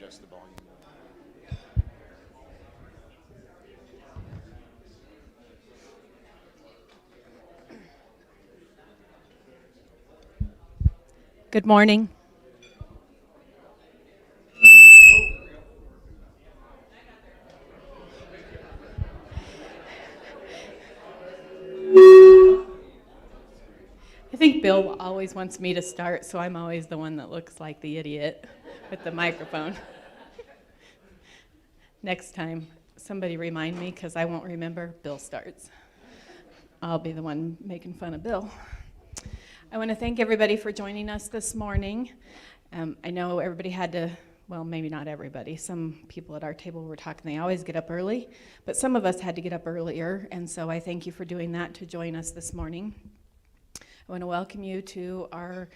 adjust the volume. Good morning. I think Bill always wants me to start, so I'm always the one that looks like the idiot with the microphone. Next time, somebody remind me, because I won't remember. Bill starts. I'll be the one making fun of Bill. I want to thank everybody for joining us this morning. I know everybody had to, well, maybe not everybody. Some people at our table were talking, they always get up early, but some of us had to get up earlier, and so I thank you for doing that to join us this morning. I want to welcome you to our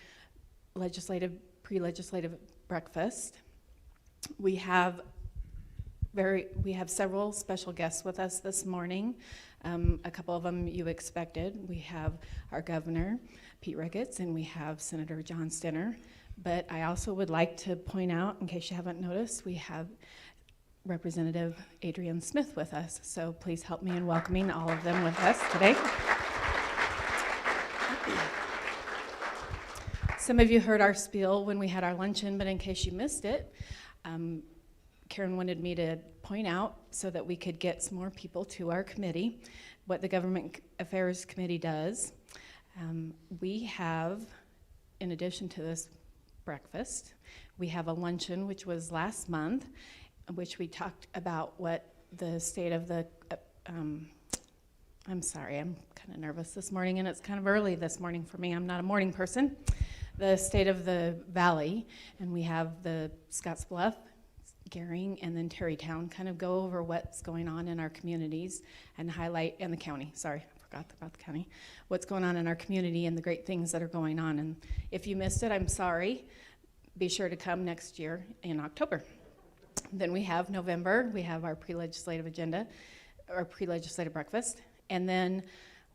pre-legislative breakfast. We have several special guests with us this morning. A couple of them you expected. We have our governor, Pete Ricketts, and we have Senator John Stinner. But I also would like to point out, in case you haven't noticed, we have Representative Adrian Smith with us. So please help me in welcoming all of them with us today. Some of you heard our spiel when we had our luncheon, but in case you missed it, Karen wanted me to point out, so that we could get some more people to our committee, what the Government Affairs Committee does. We have, in addition to this breakfast, we have a luncheon, which was last month, which we talked about what the state of the, I'm sorry, I'm kind of nervous this morning, and it's kind of early this morning for me. I'm not a morning person. The state of the valley, and we have the Scottsbluff, Gering, and then Terrytown kind of go over what's going on in our communities and highlight, and the county, sorry, I forgot about the county, what's going on in our community and the great things that are going on. And if you missed it, I'm sorry. Be sure to come next year in October. Then we have November, we have our pre-legislative agenda, our pre-legislative breakfast, and then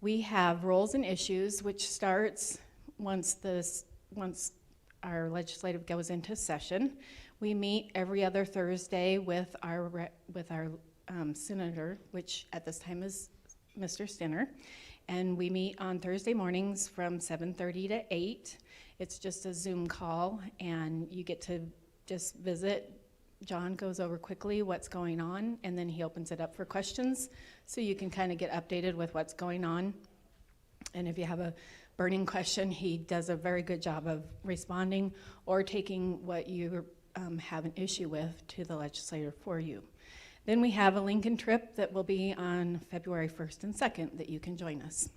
we have roles and issues, which starts once our legislative goes into session. We meet every other Thursday with our senator, which at this time is Mr. Stinner, and we meet on Thursday mornings from 7:30 to 8. It's just a Zoom call, and you get to just visit. John goes over quickly what's going on, and then he opens it up for questions, so you can kind of get updated with what's going on. And if you have a burning question, he does a very good job of responding or taking what you have an issue with to the legislator for you. Then we have a Lincoln trip that will be on February 1st and 2nd that you can join us.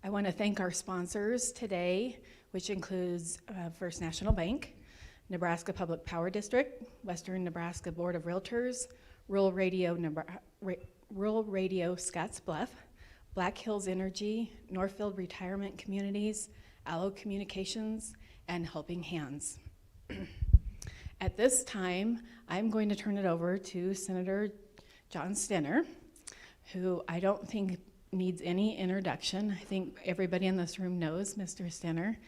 I want to thank our sponsors today, which includes First National Bank, Nebraska Public Power District, Western Nebraska Board of Realtors, Rural Radio Scottsbluff, Black Hills Energy, Northfield Retirement Communities, Allo Communications, and Helping Hands. At this time, I'm going to turn it over to Senator John Stinner, who I don't think needs any introduction. I think everybody in this room knows Mr. Stinner.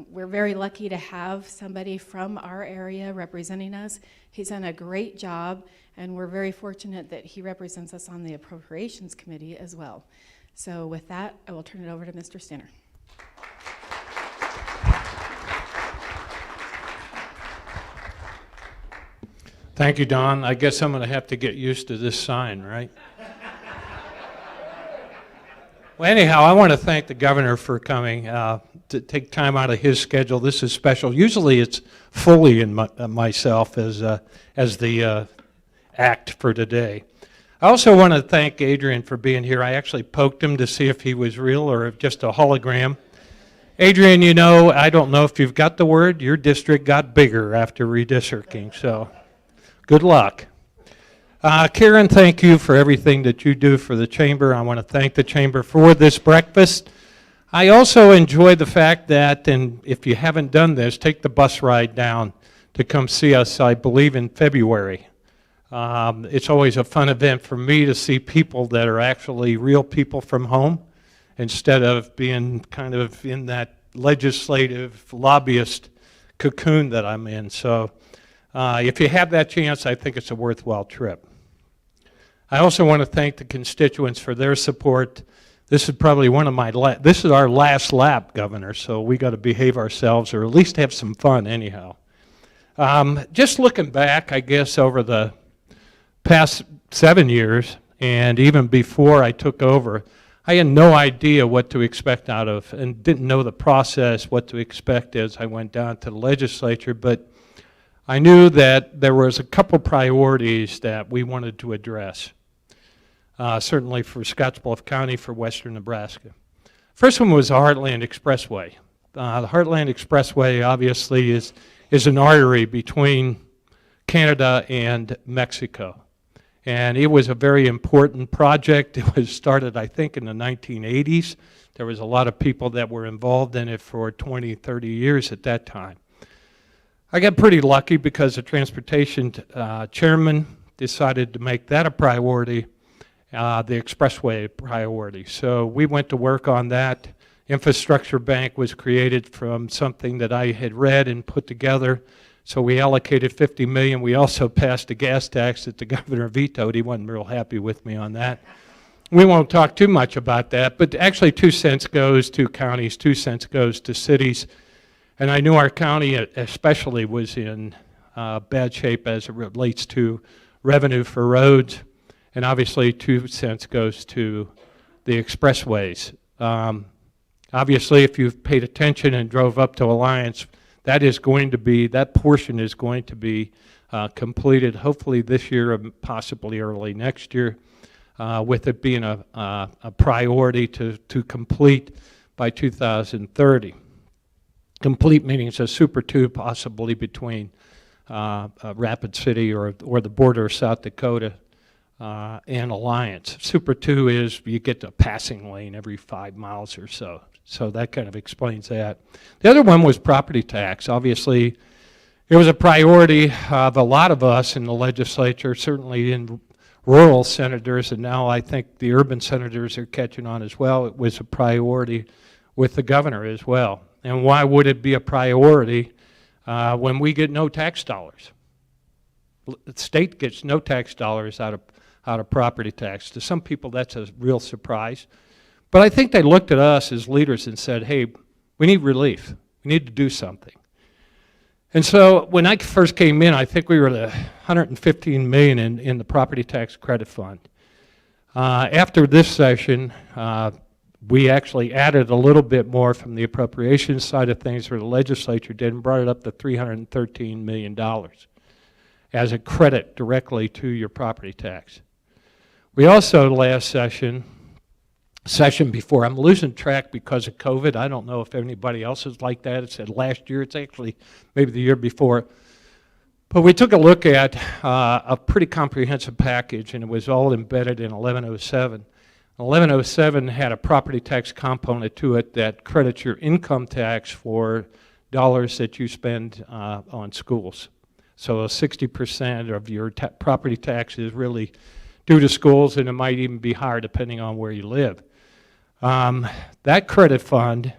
We're very lucky to have somebody from our area representing us. He's done a great job, and we're very fortunate that he represents us on the Appropriations Committee as well. So with that, I will turn it over to Mr. Stinner. Thank you, Don. I guess I'm going to have to get used to this sign, right? Well, anyhow, I want to thank the governor for coming to take time out of his schedule. This is special. Usually it's fully in myself as the act for today. I also want to thank Adrian for being here. I actually poked him to see if he was real or just a hologram. Adrian, you know, I don't know if you've got the word, your district got bigger after redistricting, so good luck. Karen, thank you for everything that you do for the Chamber. I want to thank the Chamber for this breakfast. I also enjoy the fact that, and if you haven't done this, take the bus ride down to come see us, I believe, in February. It's always a fun event for me to see people that are actually real people from home instead of being kind of in that legislative lobbyist cocoon that I'm in. So If you have that chance, I think it's a worthwhile trip. I also want to thank the constituents for their support. This is probably this is our last lap, Governor, so we got to behave ourselves or at least have some fun anyhow. Just looking back, I guess, over the past 7 years, and even before I took over, I had no idea what to expect out of, and didn't know the process, what to expect as I went down to the legislature, but I knew that there was a couple priorities that we wanted to address, certainly for Scottsbluff County, for western Nebraska. First one was the Heartland Expressway. The Heartland Expressway obviously is an artery between Canada and Mexico. And it was a very important project. It was started, I think, in the 1980s. There was a lot of people that were involved in it for 20, 30 years at that time. I got pretty lucky because the transportation chairman decided to make that a priority, the expressway a priority. So we went to work on that. Infrastructure Bank was created from something that I had read and put together. So we allocated $50 million. We also passed a gas tax that the governor vetoed. He wasn't real happy with me on that. We won't talk too much about that, but actually 2 cents goes to counties, 2 cents goes to cities. And I knew our county especially was in bad shape as it relates to revenue for roads. And obviously 2 cents goes to the expressways. Obviously, if you've paid attention and drove up to Alliance, that portion is going to be completed hopefully this year or possibly early next year, with it being a priority to complete by 2030. Complete meaning it's a Super 2 possibly between Rapid City or the border of South Dakota and Alliance. Super 2 is you get a passing lane every 5 miles or so. So that kind of explains that. The other one was property tax. Obviously, it was a priority of a lot of us in the legislature, certainly in rural senators, and now I think the urban senators are catching on as well. It was a priority with the governor as well. And why would it be a priority when we get no tax dollars? The state gets no tax dollars out of property tax. To some people, that's a real surprise. But I think they looked at us as leaders and said, hey, we need relief. We need to do something. And so when I first came in, I think we were at $115 million in the property tax credit fund. After this session, we actually added a little bit more from the appropriations side of things, where the legislature did, and brought it up to $313 million as a credit directly to your property tax. We also, last session before, I'm losing track because of COVID. I don't know if anybody else is like that. It said last year. It's actually maybe the year before. But we took a look at a pretty comprehensive package, and it was all embedded in 1107. 1107 had a property tax component to it that credits your income tax for dollars that you spend on schools. So 60% of your property tax is really due to schools, and it might even be higher depending on where you live. That credit fund,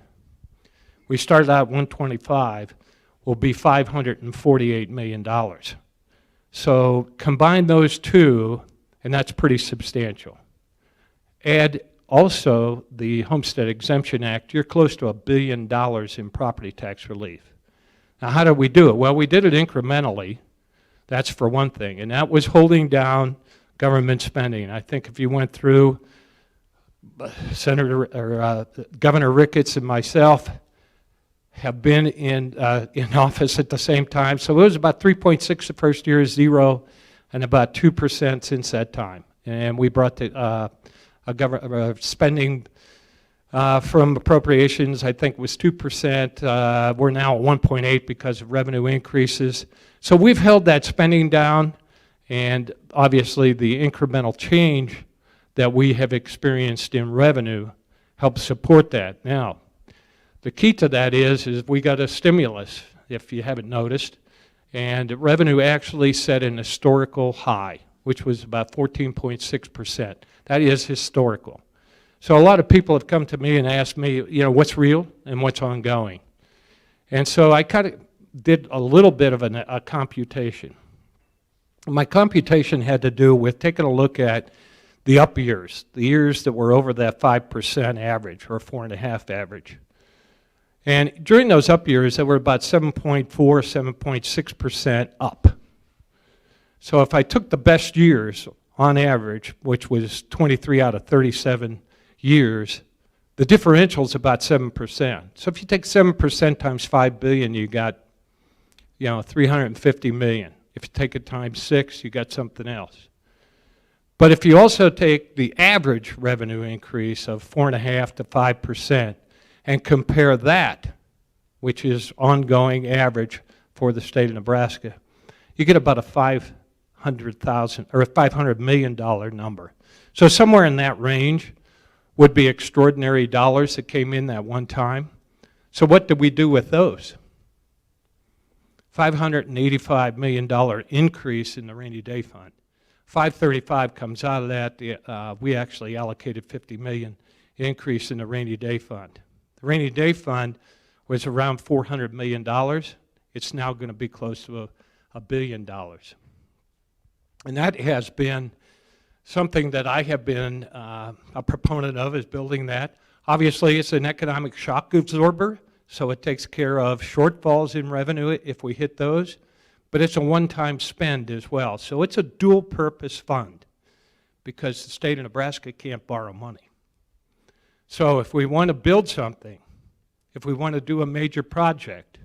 we started out at 125, will be $548 million. So combine those two, and that's pretty substantial. Add also the Homestead Exemption Act, you're close to $1 billion in property tax relief. Now, how did we do it? Well, we did it incrementally. That's for one thing, and that was holding down government spending. I think if you went through Governor Ricketts and myself have been in office at the same time. So it was about 3.6 the first year, 0, and about 2% since that time. And we brought the spending from appropriations, I think, was 2%. We're now at 1.8 because of revenue increases. So we've held that spending down, and obviously the incremental change that we have experienced in revenue helps support that. Now, the key to that is we got a stimulus, if you haven't noticed, and revenue actually set an historical high, which was about 14.6%. That is historical. So a lot of people have come to me and asked me, what's real and what's ongoing. And so I kind of did a little bit of a computation. My computation had to do with taking a look at the up years, the years that were over that 5% average or 4.5 average. And during those up years, they were about 7.4, 7.6% up. So if I took the best years on average, which was 23 out of 37 years, the differential is about 7%. So if you take 7% times 5 billion, you got, 350 million. If you take it times 6, you got something else. But if you also take the average revenue increase of 4.5 to 5% and compare that, which is ongoing average for the state of Nebraska, you get about a $500 million number. So somewhere in that range would be extraordinary dollars that came in that one time. So what did we do with those? $585 million increase in the rainy day fund. 535 comes out of that. We actually allocated 50 million increase in the rainy day fund. The rainy day fund was around $400 million. It's now going to be close to $1 billion. And that has been something that I have been a proponent of, is building that. Obviously, it's an economic shock absorber, so it takes care of shortfalls in revenue if we hit those. But it's a one-time spend as well. So it's a dual-purpose fund because the state of Nebraska can't borrow money. So if we want to build something, if we want to do a major project,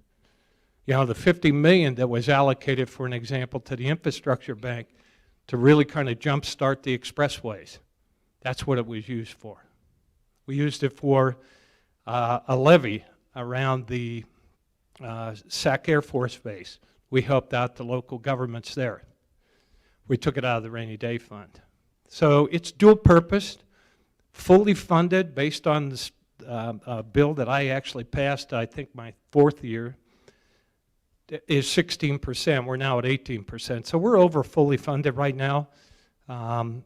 the 50 million that was allocated, for an example, to the infrastructure bank to really kind of jumpstart the expressways, that's what it was used for. We used it for a levee around the Sac Air Force Base. We helped out the local governments there. We took it out of the rainy day fund. So it's dual-purposed, fully funded based on this bill that I actually passed, I think my 4th year, is 16%. We're now at 18%. So we're over fully funded right now. And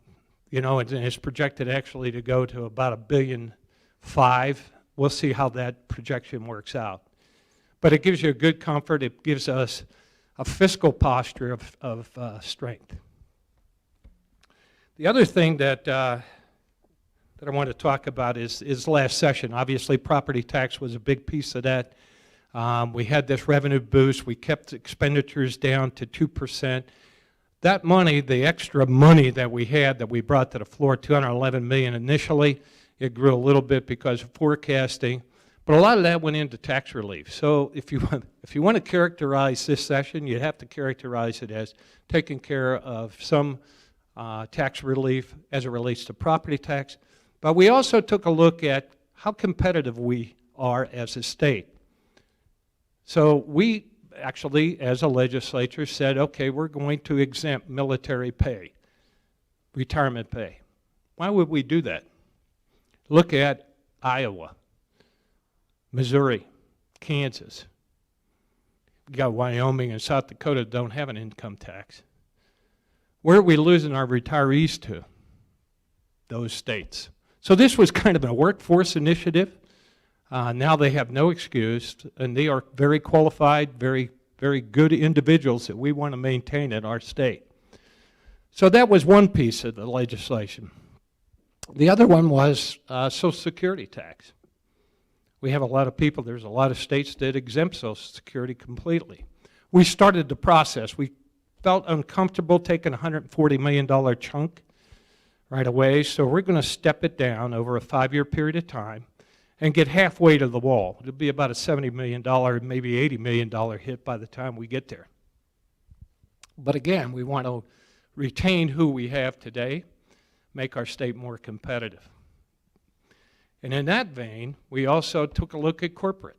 it's projected actually to go to about $1.5 billion. We'll see how that projection works out. But it gives you a good comfort. It gives us a fiscal posture of strength. The other thing that I want to talk about is last session. Obviously, property tax was a big piece of that. We had this revenue boost. We kept expenditures down to 2%. That money, the extra money that we had that we brought to the floor, $211 million initially, it grew a little bit because of forecasting. But a lot of that went into tax relief. So if you want to characterize this session, you have to characterize it as taking care of some tax relief as it relates to property tax. But we also took a look at how competitive we are as a state. So we actually, as a legislature, said, okay, we're going to exempt military pay, retirement pay. Why would we do that? Look at Iowa, Missouri, Kansas. You got Wyoming and South Dakota that don't have an income tax. Where are we losing our retirees to? Those states. So this was kind of a workforce initiative. Now they have no excuse, and they are very qualified, very, very good individuals that we want to maintain in our state. So that was one piece of the legislation. The other one was Social Security tax. We have a lot of people, there's a lot of states that exempt Social Security completely. We started the process. We felt uncomfortable taking a $140 million chunk right away, so we're going to step it down over a 5-year period of time and get halfway to the wall. It'll be about a $70 million, maybe $80 million hit by the time we get there. But again, we want to retain who we have today, make our state more competitive. And in that vein, we also took a look at corporate.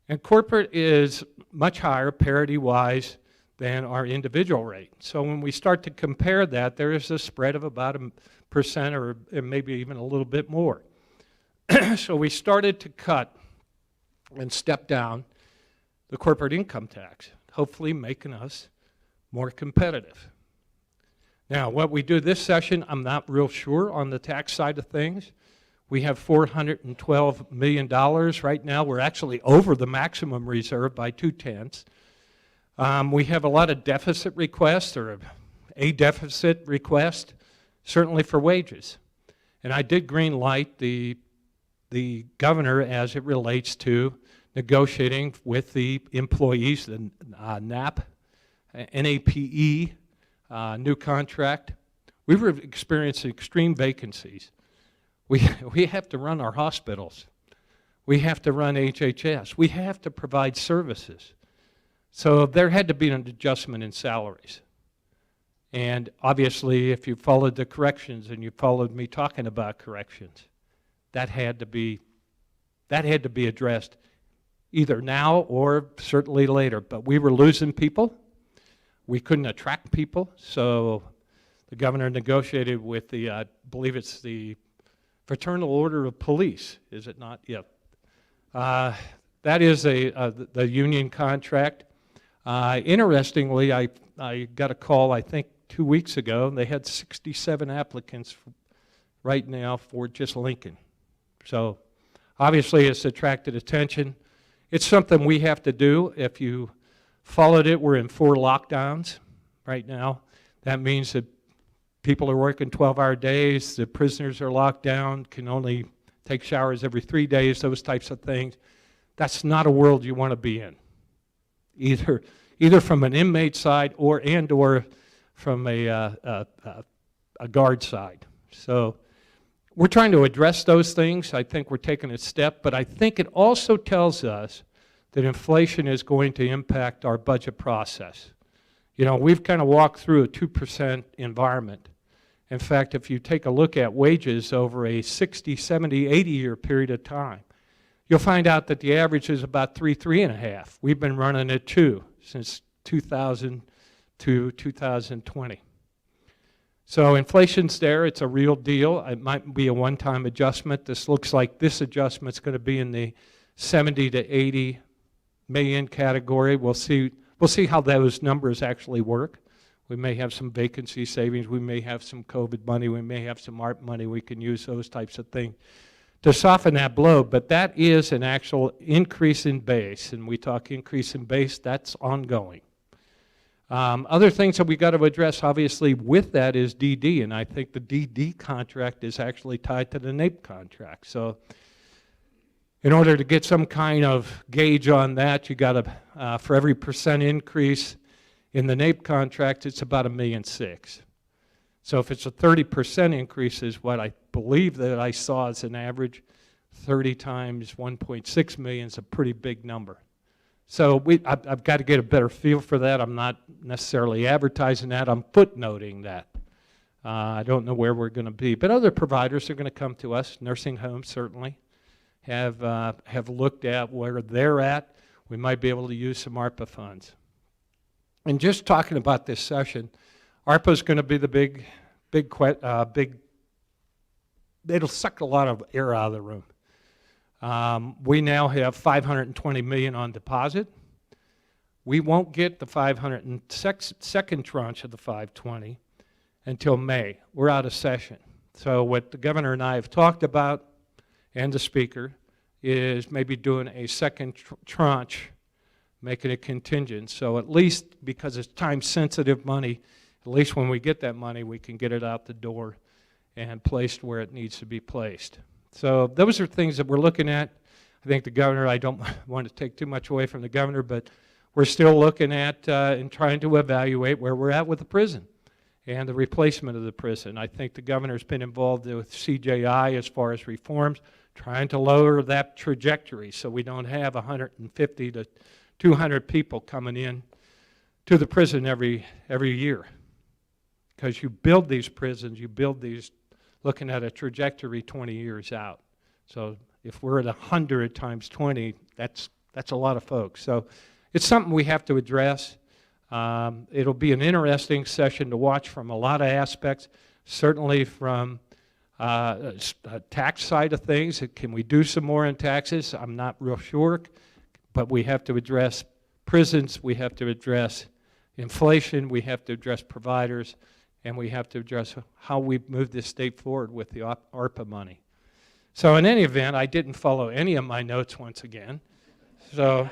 And corporate is much higher, parity-wise, than our individual rate. So when we start to compare that, there is a spread of about 1% or maybe even a little bit more. So we started to cut and step down the corporate income tax, hopefully making us more competitive. Now, what we do this session, I'm not real sure on the tax side of things. We have $412 million right now. We're actually over the maximum reserve by 0.2. We have a lot of deficit requests, or a deficit request, certainly for wages. And I did green light the governor as it relates to negotiating with the employees, the NAP, NAPE, new contract. We were experiencing extreme vacancies. We have to run our hospitals. We have to run HHS. We have to provide services. So there had to be an adjustment in salaries. And obviously, if you followed the corrections and you followed me talking about corrections, that had to be addressed either now or certainly later. But we were losing people. We couldn't attract people. So the governor negotiated with the, I believe it's the Fraternal Order of Police, is it not? Yep. That is the union contract. Interestingly, I got a call, I think, 2 weeks ago. They had 67 applicants right now for just Lincoln. So obviously it's attracted attention. It's something we have to do. If you followed it, we're in 4 lockdowns right now. That means that people are working 12-hour days, the prisoners are locked down, can only take showers every 3 days, those types of things. That's not a world you want to be in, either from an inmate side or from a guard side. So we're trying to address those things. I think we're taking a step, but I think it also tells us that inflation is going to impact our budget process. You know, we've kind of walked through a 2% environment. In fact, if you take a look at wages over a 60, 70, 80-year period of time, you'll find out that the average is about 3.5. We've been running at 2 since 2000 to 2020. So inflation's there. It's a real deal. It might be a one-time adjustment. This looks like this adjustment's going to be in the 70 to 80 million category. We'll see how those numbers actually work. We may have some vacancy savings. We may have some COVID money. We may have some ARP money. We can use those types of things to soften that blow. But that is an actual increase in base. And we talk increase in base, that's ongoing. Other things that we got to address, obviously, with that is DD. And I think the DD contract is actually tied to the NAPE contract. So in order to get some kind of gauge on that, you got to, for every % increase in the NAPE contract, it's about $1.6 million. So if it's a 30% increase is what I believe that I saw as an average, 30 times 1.6 million is a pretty big number. So I've got to get a better feel for that. I'm not necessarily advertising that. I'm footnoting that. I don't know where we're going to be. But other providers are going to come to us. Nursing homes certainly have looked at where they're at. We might be able to use some ARPA funds. And just talking about this session, ARPA is going to be the big, it'll suck a lot of air out of the room. We now have $520 million on deposit. We won't get the 502nd tranche of the 520 until May. We're out of session. So what the governor and I have talked about, and the speaker, is maybe doing a second tranche, making it contingent. So at least, because it's time-sensitive money, at least when we get that money, we can get it out the door and placed where it needs to be placed. So those are things that we're looking at. I think the governor, I don't want to take too much away from the governor, but we're still looking at and trying to evaluate where we're at with the prison and the replacement of the prison. I think the governor's been involved with CJI as far as reforms, trying to lower that trajectory so we don't have 150 to 200 people coming in to the prison every year. Because you build these prisons, you build these looking at a trajectory 20 years out. So if we're at 100 times 20, that's a lot of folks. So it's something we have to address. It'll be an interesting session to watch from a lot of aspects, certainly from a tax side of things. Can we do some more in taxes? I'm not real sure, but we have to address prisons, we have to address inflation, we have to address providers, and we have to address how we move this state forward with the ARPA money. So in any event, I didn't follow any of my notes once again. So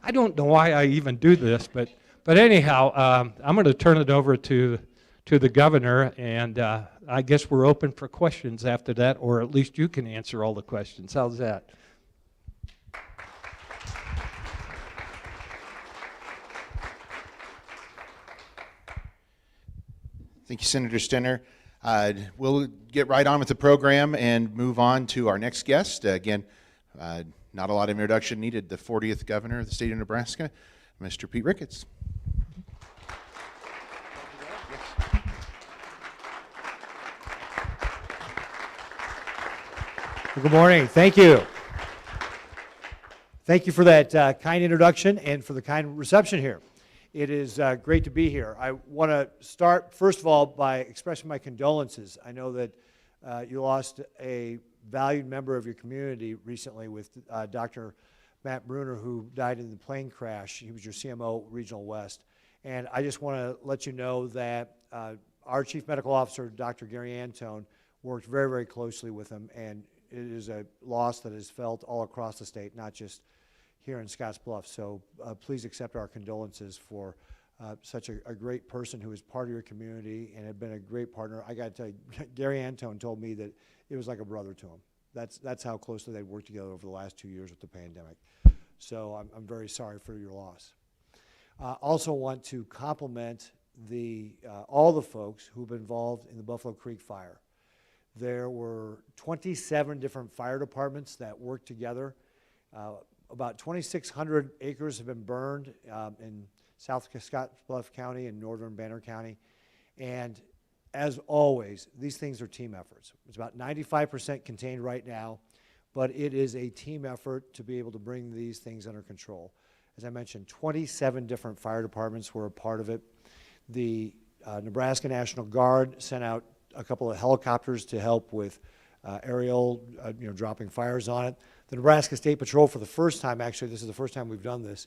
I don't know why I even do this, but anyhow, I'm going to turn it over to the governor, and I guess we're open for questions after that, or at least you can answer all the questions. How's that? Thank you, Senator Stinner. We'll get right on with the program and move on to our next guest. Again, not a lot of introduction needed. The 40th governor of the state of Nebraska, Mr. Pete Ricketts. Good morning. Thank you. Thank you for that kind introduction and for the kind reception here. It is great to be here. I want to start, first of all, by expressing my condolences. I know that you lost a valued member of your community recently with Dr. Matt Bruner, who died in the plane crash. He was your CMO, Regional West. And I just want to let you know that our Chief Medical Officer, Dr. Gary Antone, worked very, very closely with him, and it is a loss that is felt all across the state, not just here in Scottsbluff. So please accept our condolences for such a great person who is part of your community and had been a great partner. I got to tell you, Gary Antone told me that it was like a brother to him. That's how closely they'd worked together over the last 2 years with the pandemic. So I'm very sorry for your loss. Also want to compliment all the folks who've been involved in the Buffalo Creek fire. There were 27 different fire departments that worked together. About 2,600 acres have been burned in South Scottsbluff County and Northern Banner County. And as always, these things are team efforts. It's about 95% contained right now, but it is a team effort to be able to bring these things under control. As I mentioned, 27 different fire departments were a part of it. The Nebraska National Guard sent out a couple of helicopters to help with aerial, dropping fires on it. The Nebraska State Patrol, for the first time, actually this is the first time we've done this,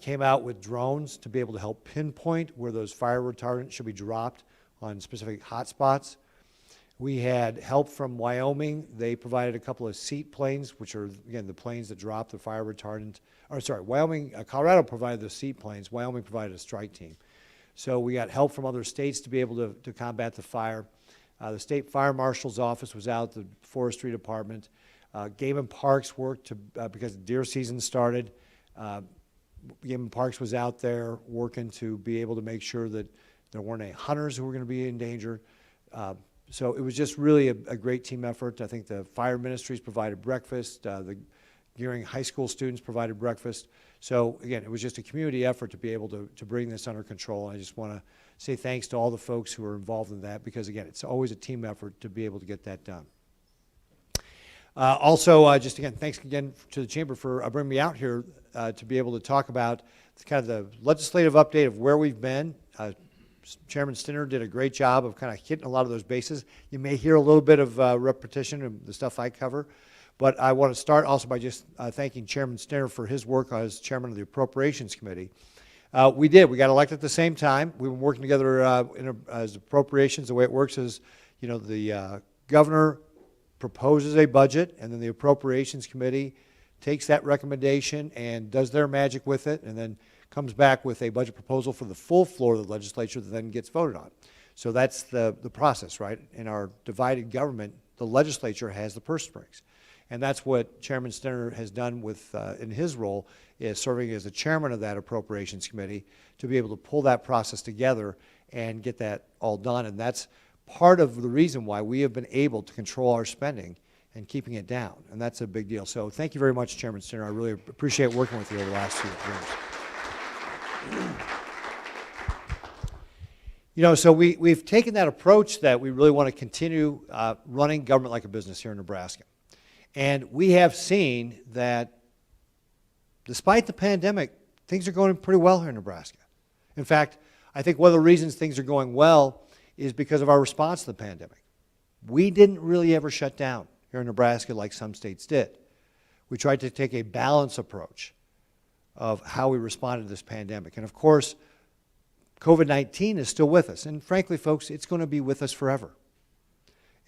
came out with drones to be able to help pinpoint where those fire retardants should be dropped on specific hotspots. We had help from Wyoming. They provided a couple of seat planes, which are, again, the planes that drop the fire retardant. Or sorry, Colorado provided the seat planes. Wyoming provided a strike team. So we got help from other states to be able to combat the fire. The State Fire Marshal's office was out, the Forestry Department. Game and Parks worked because deer season started. Game and Parks was out there working to be able to make sure that there weren't any hunters who were going to be in danger. So it was just really a great team effort. I think the fire ministries provided breakfast. The Gearing High School students provided breakfast. So again, it was just a community effort to be able to bring this under control. And I just want to say thanks to all the folks who are involved in that, because again, it's always a team effort to be able to get that done. Just again, thanks again to the Chamber for bringing me out here to be able to talk about kind of the legislative update of where we've been. Chairman Stinner did a great job of kind of hitting a lot of those bases. You may hear a little bit of repetition of the stuff I cover, but I want to start also by just thanking Chairman Stinner for his work as chairman of the Appropriations Committee. We got elected at the same time. We've been working together as appropriations. The way it works is, the governor proposes a budget, and then the Appropriations Committee takes that recommendation and does their magic with it, and then comes back with a budget proposal for the full floor of the legislature that then gets voted on. So that's the process, right? In our divided government, the legislature has the purse strings. And that's what Chairman Stinner has done with, in his role, is serving as the chairman of that Appropriations Committee to be able to pull that process together and get that all done. And that's part of the reason why we have been able to control our spending and keeping it down. And that's a big deal. So thank you very much, Chairman Stinner. I really appreciate working with you over the last 2 years. So we've taken that approach that we really want to continue running government like a business here in Nebraska. And we have seen that despite the pandemic, things are going pretty well here in Nebraska. In fact, I think one of the reasons things are going well is because of our response to the pandemic. We didn't really ever shut down here in Nebraska like some states did. We tried to take a balanced approach of how we responded to this pandemic. And of course, COVID-19 is still with us. And frankly, folks, it's going to be with us forever.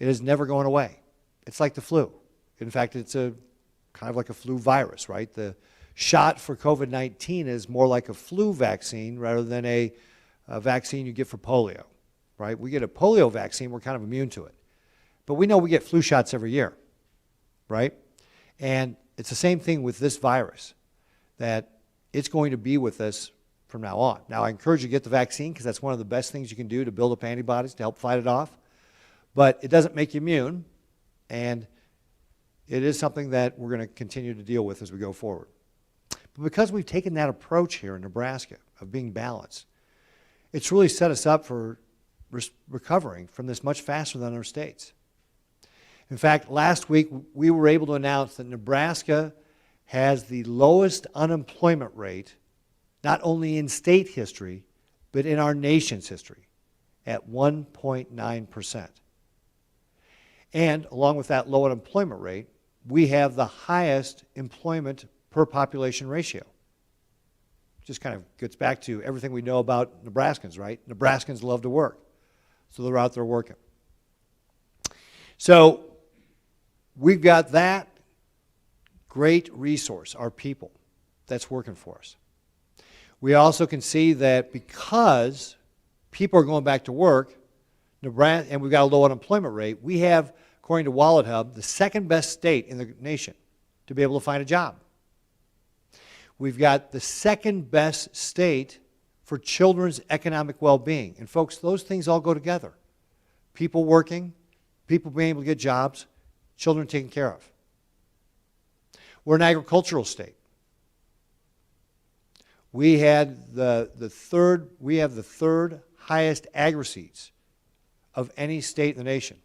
It is never going away. It's like the flu. In fact, it's kind of like a flu virus, right? The shot for COVID-19 is more like a flu vaccine rather than a vaccine you get for polio, right? We get a polio vaccine, we're kind of immune to it. But we know we get flu shots every year, right? And it's the same thing with this virus, that it's going to be with us from now on. Now, I encourage you to get the vaccine because that's one of the best things you can do to build up antibodies to help fight it off. But it doesn't make you immune, and it is something that we're going to continue to deal with as we go forward. But because we've taken that approach here in Nebraska of being balanced, it's really set us up for recovering from this much faster than other states. In fact, last week we were able to announce that Nebraska has the lowest unemployment rate, not only in state history, but in our nation's history, at 1.9%. And along with that low unemployment rate, we have the highest employment per population ratio. Just kind of gets back to everything we know about Nebraskans, right? Nebraskans love to work, so they're out there working. So we've got that great resource, our people, that's working for us. We also can see that because people are going back to work, Nebraska, and we've got a low unemployment rate, we have, according to Wallet Hub, the second best state in the nation to be able to find a job. We've got the second best state for children's economic well-being. And folks, those things all go together. People working, people being able to get jobs, children taken care of. We're an agricultural state. We have the third highest agri-seeds of any state in the nation.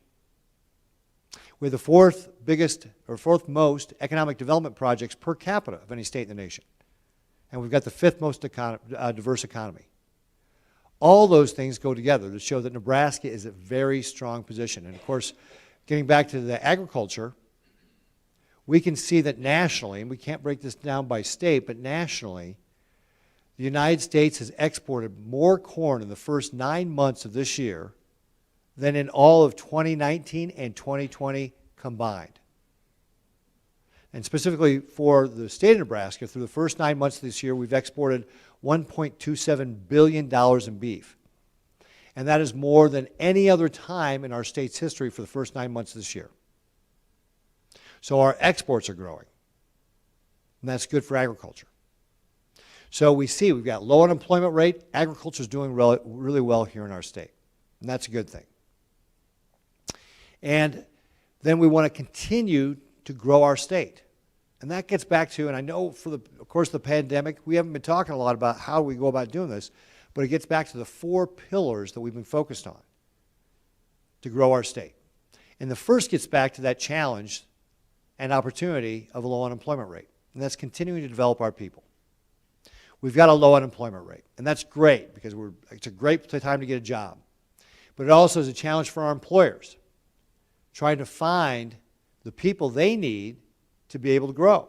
We have the fourth most economic development projects per capita of any state in the nation. And we've got the fifth most diverse economy. All those things go together to show that Nebraska is a very strong position. And of course, getting back to the agriculture, we can see that nationally, and we can't break this down by state, but nationally, the United States has exported more corn in the first 9 months of this year than in all of 2019 and 2020 combined. And specifically for the state of Nebraska, through the first 9 months of this year, we've exported $1.27 billion in beef. And that is more than any other time in our state's history for the first 9 months of this year. So our exports are growing. And that's good for agriculture. So we see we've got low unemployment rate. Agriculture is doing really well here in our state. And that's a good thing. And then we want to continue to grow our state. And that gets back to, and I know of course, the pandemic, we haven't been talking a lot about how we go about doing this, but it gets back to the 4 pillars that we've been focused on to grow our state. And the first gets back to that challenge and opportunity of a low unemployment rate. And that's continuing to develop our people. We've got a low unemployment rate, and that's great because it's a great time to get a job. But it also is a challenge for our employers, trying to find the people they need to be able to grow.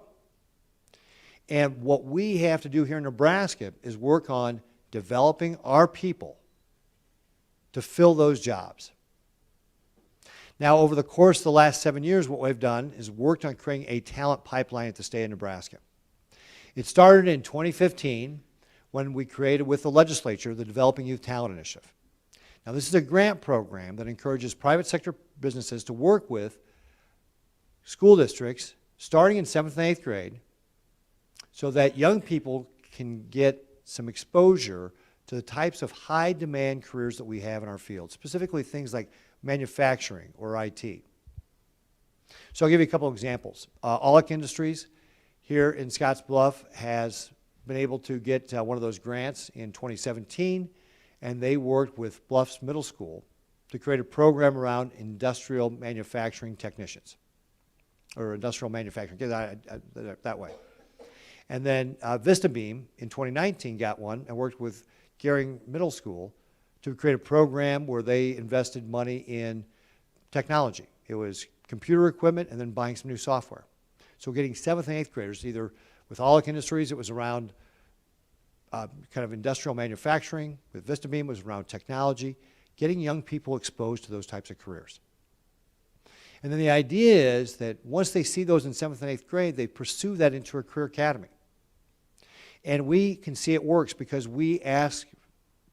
And what we have to do here in Nebraska is work on developing our people to fill those jobs. Now, over the course of the last 7 years, what we've done is worked on creating a talent pipeline at the state of Nebraska. It started in 2015 when we created with the legislature the Developing Youth Talent Initiative. Now, this is a grant program that encourages private sector businesses to work with school districts starting in 7th and 8th grade so that young people can get some exposure to the types of high demand careers that we have in our field, specifically things like manufacturing or IT. So I'll give you a couple of examples. Aulick Industries here in Scottsbluff has been able to get one of those grants in 2017, and they worked with Bluffs Middle School to create a program around industrial manufacturing technicians, or industrial manufacturing, that way. And then VistaBeam in 2019 got one and worked with Gehring Middle School to create a program where they invested money in technology. It was computer equipment and then buying some new software. So getting 7th and 8th graders, either with Aulick Industries, it was around kind of industrial manufacturing. With VistaBeam, it was around technology, getting young people exposed to those types of careers. And then the idea is that once they see those in 7th and 8th grade, they pursue that into a career academy. And we can see it works because we ask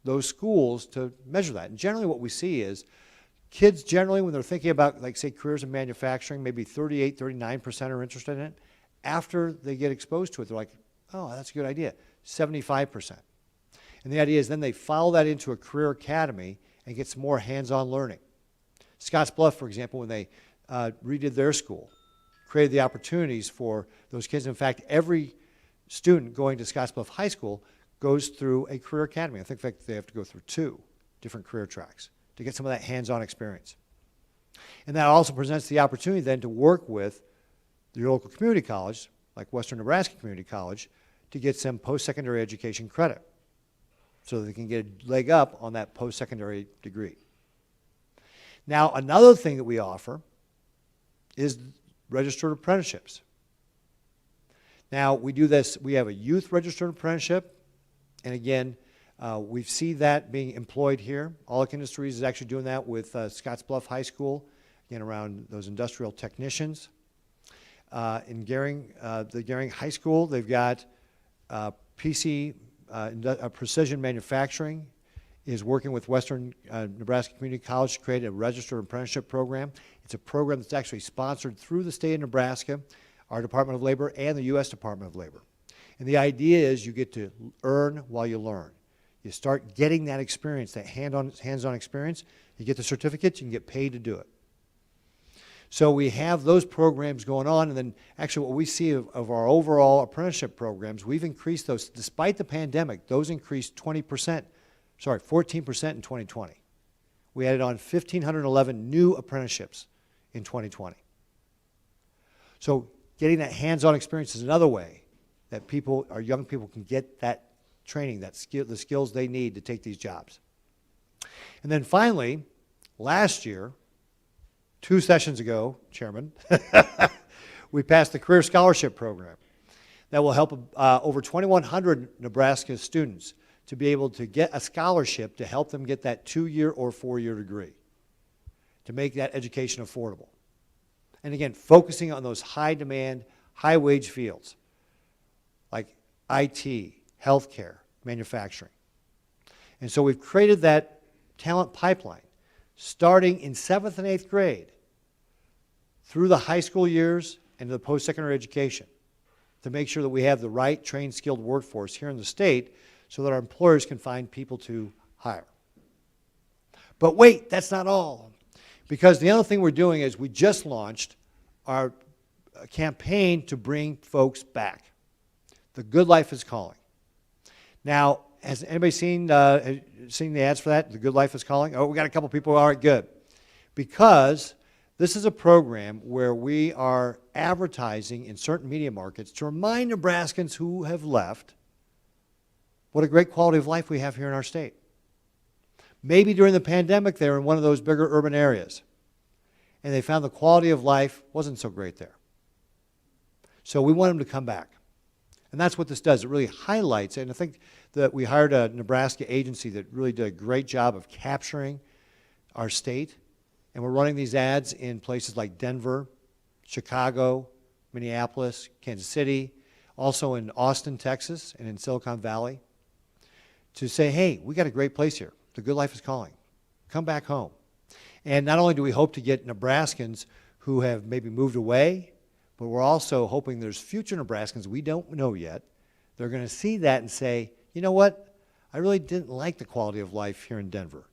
those schools to measure that. And generally what we see is kids generally, when they're thinking about, like, say, careers in manufacturing, maybe 38, 39% are interested in it. After they get exposed to it, they're like, oh, that's a good idea, 75%. And the idea is then they follow that into a career academy and get some more hands-on learning. Scottsbluff, for example, when they redid their school, created the opportunities for those kids. In fact, every student going to Scottsbluff High School goes through a career academy. I think, in fact, they have to go through 2 different career tracks to get some of that hands-on experience. And that also presents the opportunity then to work with your local community college, like Western Nebraska Community College, to get some post-secondary education credit so that they can get a leg up on that post-secondary degree. Now, another thing that we offer is registered apprenticeships. Now, we do this, we have a youth registered apprenticeship, and again, we see that being employed here. Aulick Industries is actually doing that with Scottsbluff High School, again, around those industrial technicians. In Gehring, the Gehring High School, they've got Precision Manufacturing is working with Western Nebraska Community College to create a registered apprenticeship program. It's a program that's actually sponsored through the state of Nebraska, our Department of Labor, and the U.S. Department of Labor. And the idea is you get to earn while you learn. You start getting that experience, that hands-on experience. You get the certificates, you can get paid to do it. So we have those programs going on, and then actually what we see of our overall apprenticeship programs, we've increased those. Despite the pandemic, those increased 14% in 2020. We added on 1,511 new apprenticeships in 2020. So getting that hands-on experience is another way that people, our young people, can get that training, that skill, the skills they need to take these jobs. And then finally, last year, 2 sessions ago, Chairman, we passed the Career Scholarship Program that will help over 2,100 Nebraska students to be able to get a scholarship to help them get that 2-year or 4-year degree, to make that education affordable. And again, focusing on those high-demand, high-wage fields like IT, healthcare, manufacturing. And so we've created that talent pipeline starting in 7th and 8th grade through the high school years and to the post-secondary education to make sure that we have the right trained, skilled workforce here in the state so that our employers can find people to hire. But wait, that's not all. Because the other thing we're doing is we just launched our campaign to bring folks back. The Good Life is Calling. Now, has anybody seen the ads for that? The Good Life is Calling? Oh, we got a couple people. All right, good. Because this is a program where we are advertising in certain media markets to remind Nebraskans who have left what a great quality of life we have here in our state. Maybe during the pandemic they were in one of those bigger urban areas and they found the quality of life wasn't so great there. So we want them to come back. And that's what this does. It really highlights it. And I think that we hired a Nebraska agency that really did a great job of capturing our state. And we're running these ads in places like Denver, Chicago, Minneapolis, Kansas City, also in Austin, Texas, and in Silicon Valley, to say, hey, we got a great place here. The Good Life is Calling. Come back home. And not only do we hope to get Nebraskans who have maybe moved away, but we're also hoping there's future Nebraskans we don't know yet. They're going to see that and say, you know what? I really didn't like the quality of life here in Denver.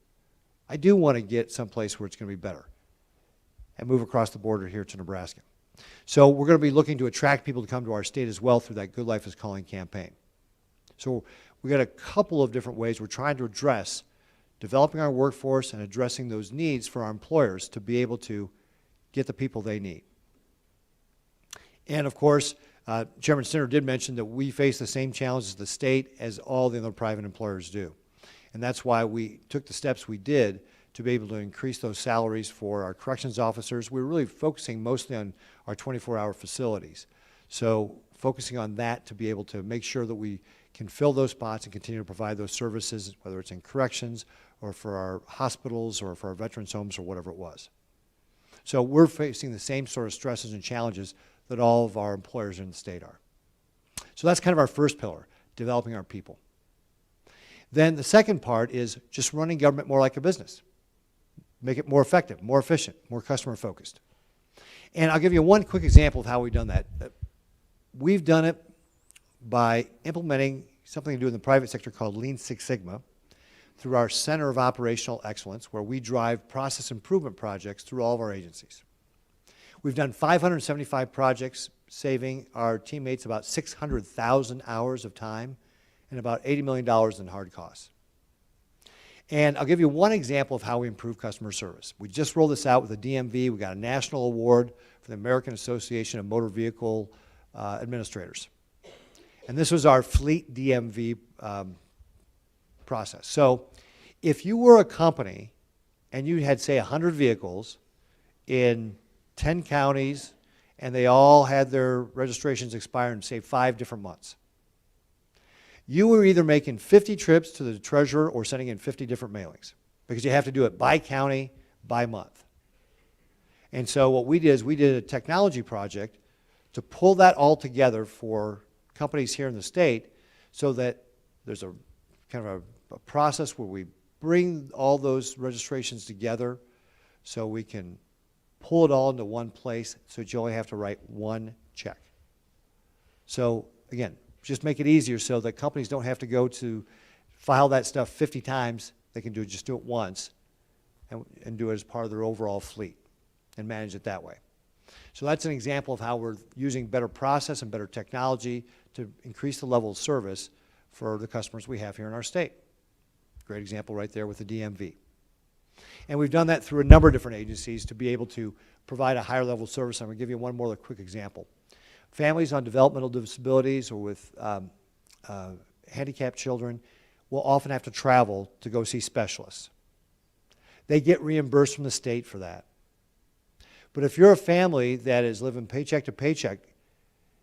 I do want to get someplace where it's going to be better and move across the border here to Nebraska. So we're going to be looking to attract people to come to our state as well through that Good Life is Calling campaign. So we got a couple of different ways we're trying to address developing our workforce and addressing those needs for our employers to be able to get the people they need. And of course, Chairman Stinner did mention that we face the same challenges as the state as all the other private employers do. And that's why we took the steps we did to be able to increase those salaries for our corrections officers. We're really focusing mostly on our 24-hour facilities. So focusing on that to be able to make sure that we can fill those spots and continue to provide those services, whether it's in corrections or for our hospitals or for our veterans homes or whatever it was. So we're facing the same sort of stresses and challenges that all of our employers in the state are. So that's kind of our first pillar, developing our people. Then the second part is just running government more like a business. Make it more effective, more efficient, more customer focused. And I'll give you one quick example of how we've done that. We've done it by implementing something to do in the private sector called Lean Six Sigma through our Center of Operational Excellence, where we drive process improvement projects through all of our agencies. We've done 575 projects, saving our teammates about 600,000 hours of time and about $80 million in hard costs. And I'll give you one example of how we improve customer service. We just rolled this out with the DMV. We got a national award for the American Association of Motor Vehicle Administrators. And this was our fleet DMV process. So if you were a company and you had, say, 100 vehicles in 10 counties and they all had their registrations expire in, say, 5 different months, you were either making 50 trips to the treasurer or sending in 50 different mailings, because you have to do it by county, by month. And so what we did is we did a technology project to pull that all together for companies here in the state, so that there's a kind of a process where we bring all those registrations together so we can pull it all into one place so that you only have to write one check. So again, just make it easier so that companies don't have to go to file that stuff 50 times. They can just do it once and do it as part of their overall fleet and manage it that way. So that's an example of how we're using better process and better technology to increase the level of service for the customers we have here in our state. Great example right there with the DMV. And we've done that through a number of different agencies to be able to provide a higher level of service. I'm going to give you one more quick example. Families on developmental disabilities or with handicapped children will often have to travel to go see specialists. They get reimbursed from the state for that. But if you're a family that is living paycheck to paycheck,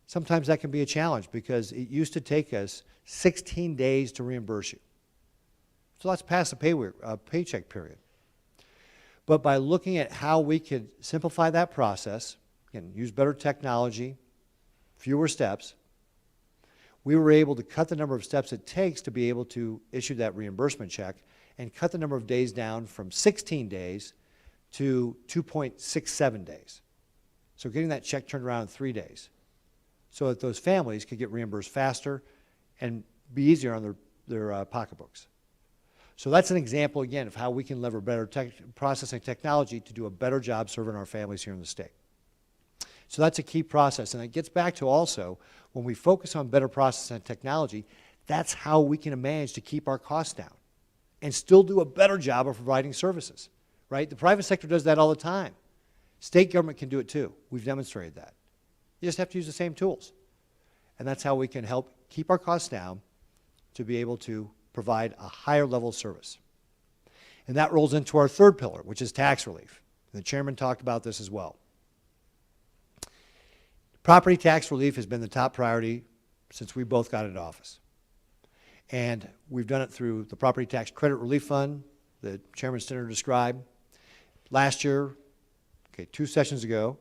sometimes that can be a challenge, because it used to take us 16 days to reimburse you. So let's pass the paycheck period. But by looking at how we could simplify that process, again, use better technology, fewer steps, we were able to cut the number of steps it takes to be able to issue that reimbursement check, and cut the number of days down from 16 days to 2.67 days. So getting that check turned around in 3 days, so that those families could get reimbursed faster and be easier on their pocketbooks. So that's an example, again, of how we can leverage better processing technology to do a better job serving our families here in the state. So that's a key process. And it gets back to also, when we focus on better process and technology, that's how we can manage to keep our costs down and still do a better job of providing services, right? The private sector does that all the time. State government can do it too. We've demonstrated that. You just have to use the same tools. And that's how we can help keep our costs down to be able to provide a higher level of service. And that rolls into our third pillar, which is tax relief. And the chairman talked about this as well. Property tax relief has been the top priority since we both got into office. And we've done it through the Property Tax Credit Relief Fund that Chairman Stinner described. Last year, 2 sessions ago,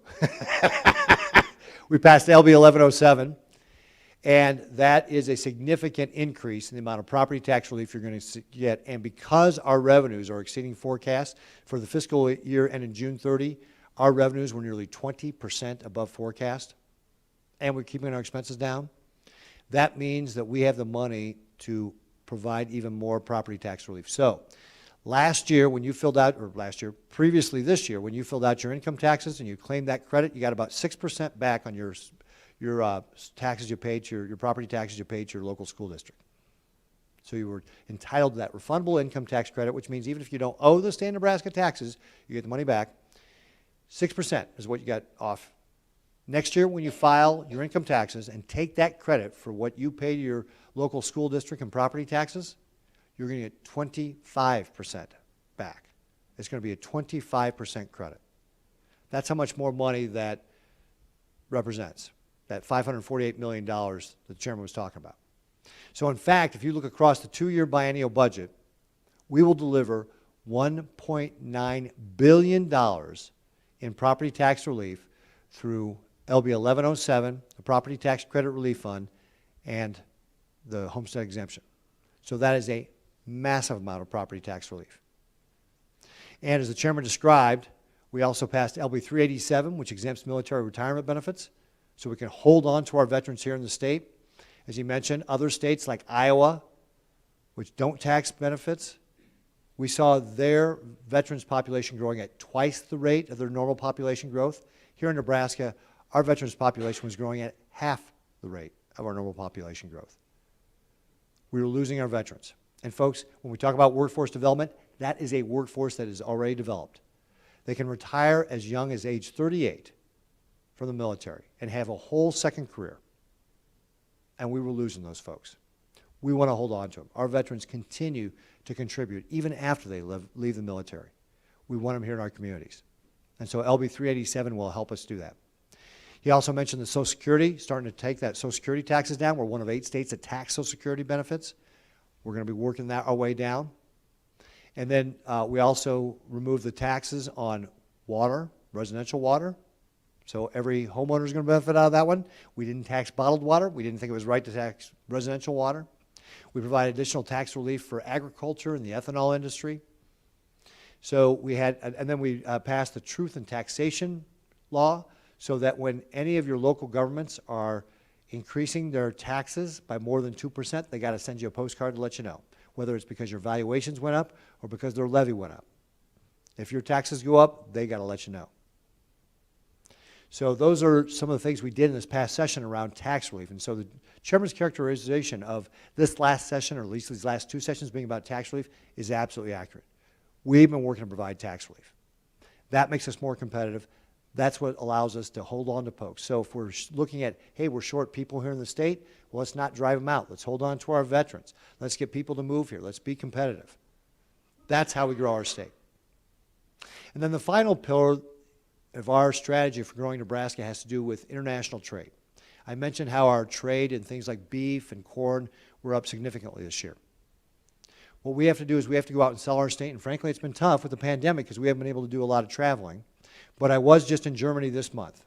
we passed LB 1107, and that is a significant increase in the amount of property tax relief you're going to get. And because our revenues are exceeding forecasts for the fiscal year ending June 30, our revenues were nearly 20% above forecast, and we're keeping our expenses down. That means that we have the money to provide even more property tax relief. So last year, when you filled out, or previously this year, when you filled out your income taxes and you claimed that credit, you got about 6% back on your taxes you paid to your property taxes you paid to your local school district. So you were entitled to that refundable income tax credit, which means even if you don't owe the state of Nebraska taxes, you get the money back. 6% is what you got off. Next year, when you file your income taxes and take that credit for what you pay to your local school district and property taxes, you're going to get 25% back. It's going to be a 25% credit. That's how much more money that represents, that $548 million that the chairman was talking about. So in fact, if you look across the 2-year biennial budget, we will deliver $1.9 billion in property tax relief through LB 1107, the Property Tax Credit Relief Fund, and the homestead exemption. So that is a massive amount of property tax relief. And as the chairman described, we also passed LB 387, which exempts military retirement benefits, so we can hold on to our veterans here in the state. As he mentioned, other states like Iowa, which don't tax benefits, we saw their veterans population growing at twice the rate of their normal population growth. Here in Nebraska, our veterans population was growing at half the rate of our normal population growth. We were losing our veterans. And folks, when we talk about workforce development, that is a workforce that is already developed. They can retire as young as age 38 from the military and have a whole second career. And we were losing those folks. We want to hold on to them. Our veterans continue to contribute even after they leave the military. We want them here in our communities. And so LB 387 will help us do that. He also mentioned the Social Security, starting to take that Social Security taxes down. We're one of 8 states that tax Social Security benefits. We're going to be working our way down. And then we also removed the taxes on water, residential water. So every homeowner is going to benefit out of that one. We didn't tax bottled water. We didn't think it was right to tax residential water. We provided additional tax relief for agriculture and the ethanol industry. So we had, and then we passed the Truth in Taxation Law, so that when any of your local governments are increasing their taxes by more than 2%, they got to send you a postcard to let you know, whether it's because your valuations went up or because their levy went up. If your taxes go up, they got to let you know. So those are some of the things we did in this past session around tax relief. And so the chairman's characterization of this last session, or at least these last 2 sessions being about tax relief, is absolutely accurate. We've been working to provide tax relief. That makes us more competitive. That's what allows us to hold on to folks. So if we're looking at, hey, we're short people here in the state, well, let's not drive them out. Let's hold on to our veterans. Let's get people to move here. Let's be competitive. That's how we grow our state. And then the final pillar of our strategy for growing Nebraska has to do with international trade. I mentioned how our trade in things like beef and corn were up significantly this year. What we have to do is we have to go out and sell our state, and frankly, it's been tough with the pandemic because we haven't been able to do a lot of traveling. But I was just in Germany this month.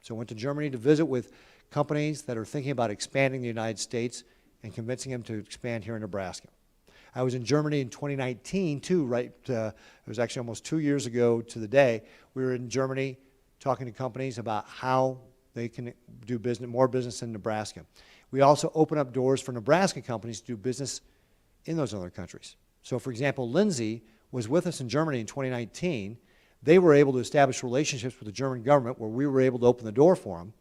So I went to Germany to visit with companies that are thinking about expanding the United States and convincing them to expand here in Nebraska. I was in Germany in 2019 too, right? It was actually almost 2 years ago to the day. We were in Germany talking to companies about how they can do business, more business in Nebraska. We also open up doors for Nebraska companies to do business in those other countries. So for example, Lindsay was with us in Germany in 2019. They were able to establish relationships with the German government where we were able to open the door for them,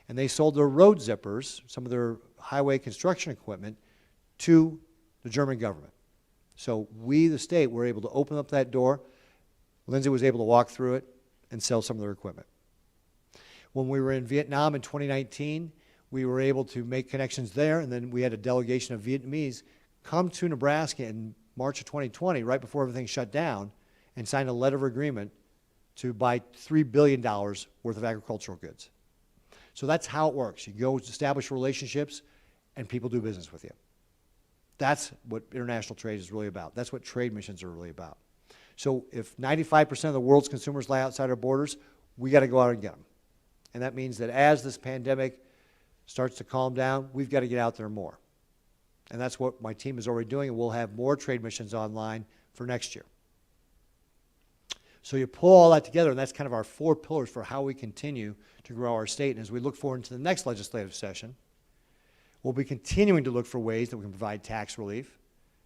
and they sold their road zippers, some of their highway construction equipment, to the German government. So we, the state, were able to open up that door. Lindsay was able to walk through it and sell some of their equipment. When we were in Vietnam in 2019, we were able to make connections there, and then we had a delegation of Vietnamese come to Nebraska in March of 2020, right before everything shut down, and sign a letter of agreement to buy $3 billion worth of agricultural goods. So that's how it works. You go establish relationships, and people do business with you. That's what international trade is really about. That's what trade missions are really about. So if 95% of the world's consumers lie outside our borders, we got to go out and get them. And that means that as this pandemic starts to calm down, we've got to get out there more. And that's what my team is already doing, and we'll have more trade missions online for next year. So you pull all that together, and that's kind of our 4 pillars for how we continue to grow our state. And as we look forward to the next legislative session, we'll be continuing to look for ways that we can provide tax relief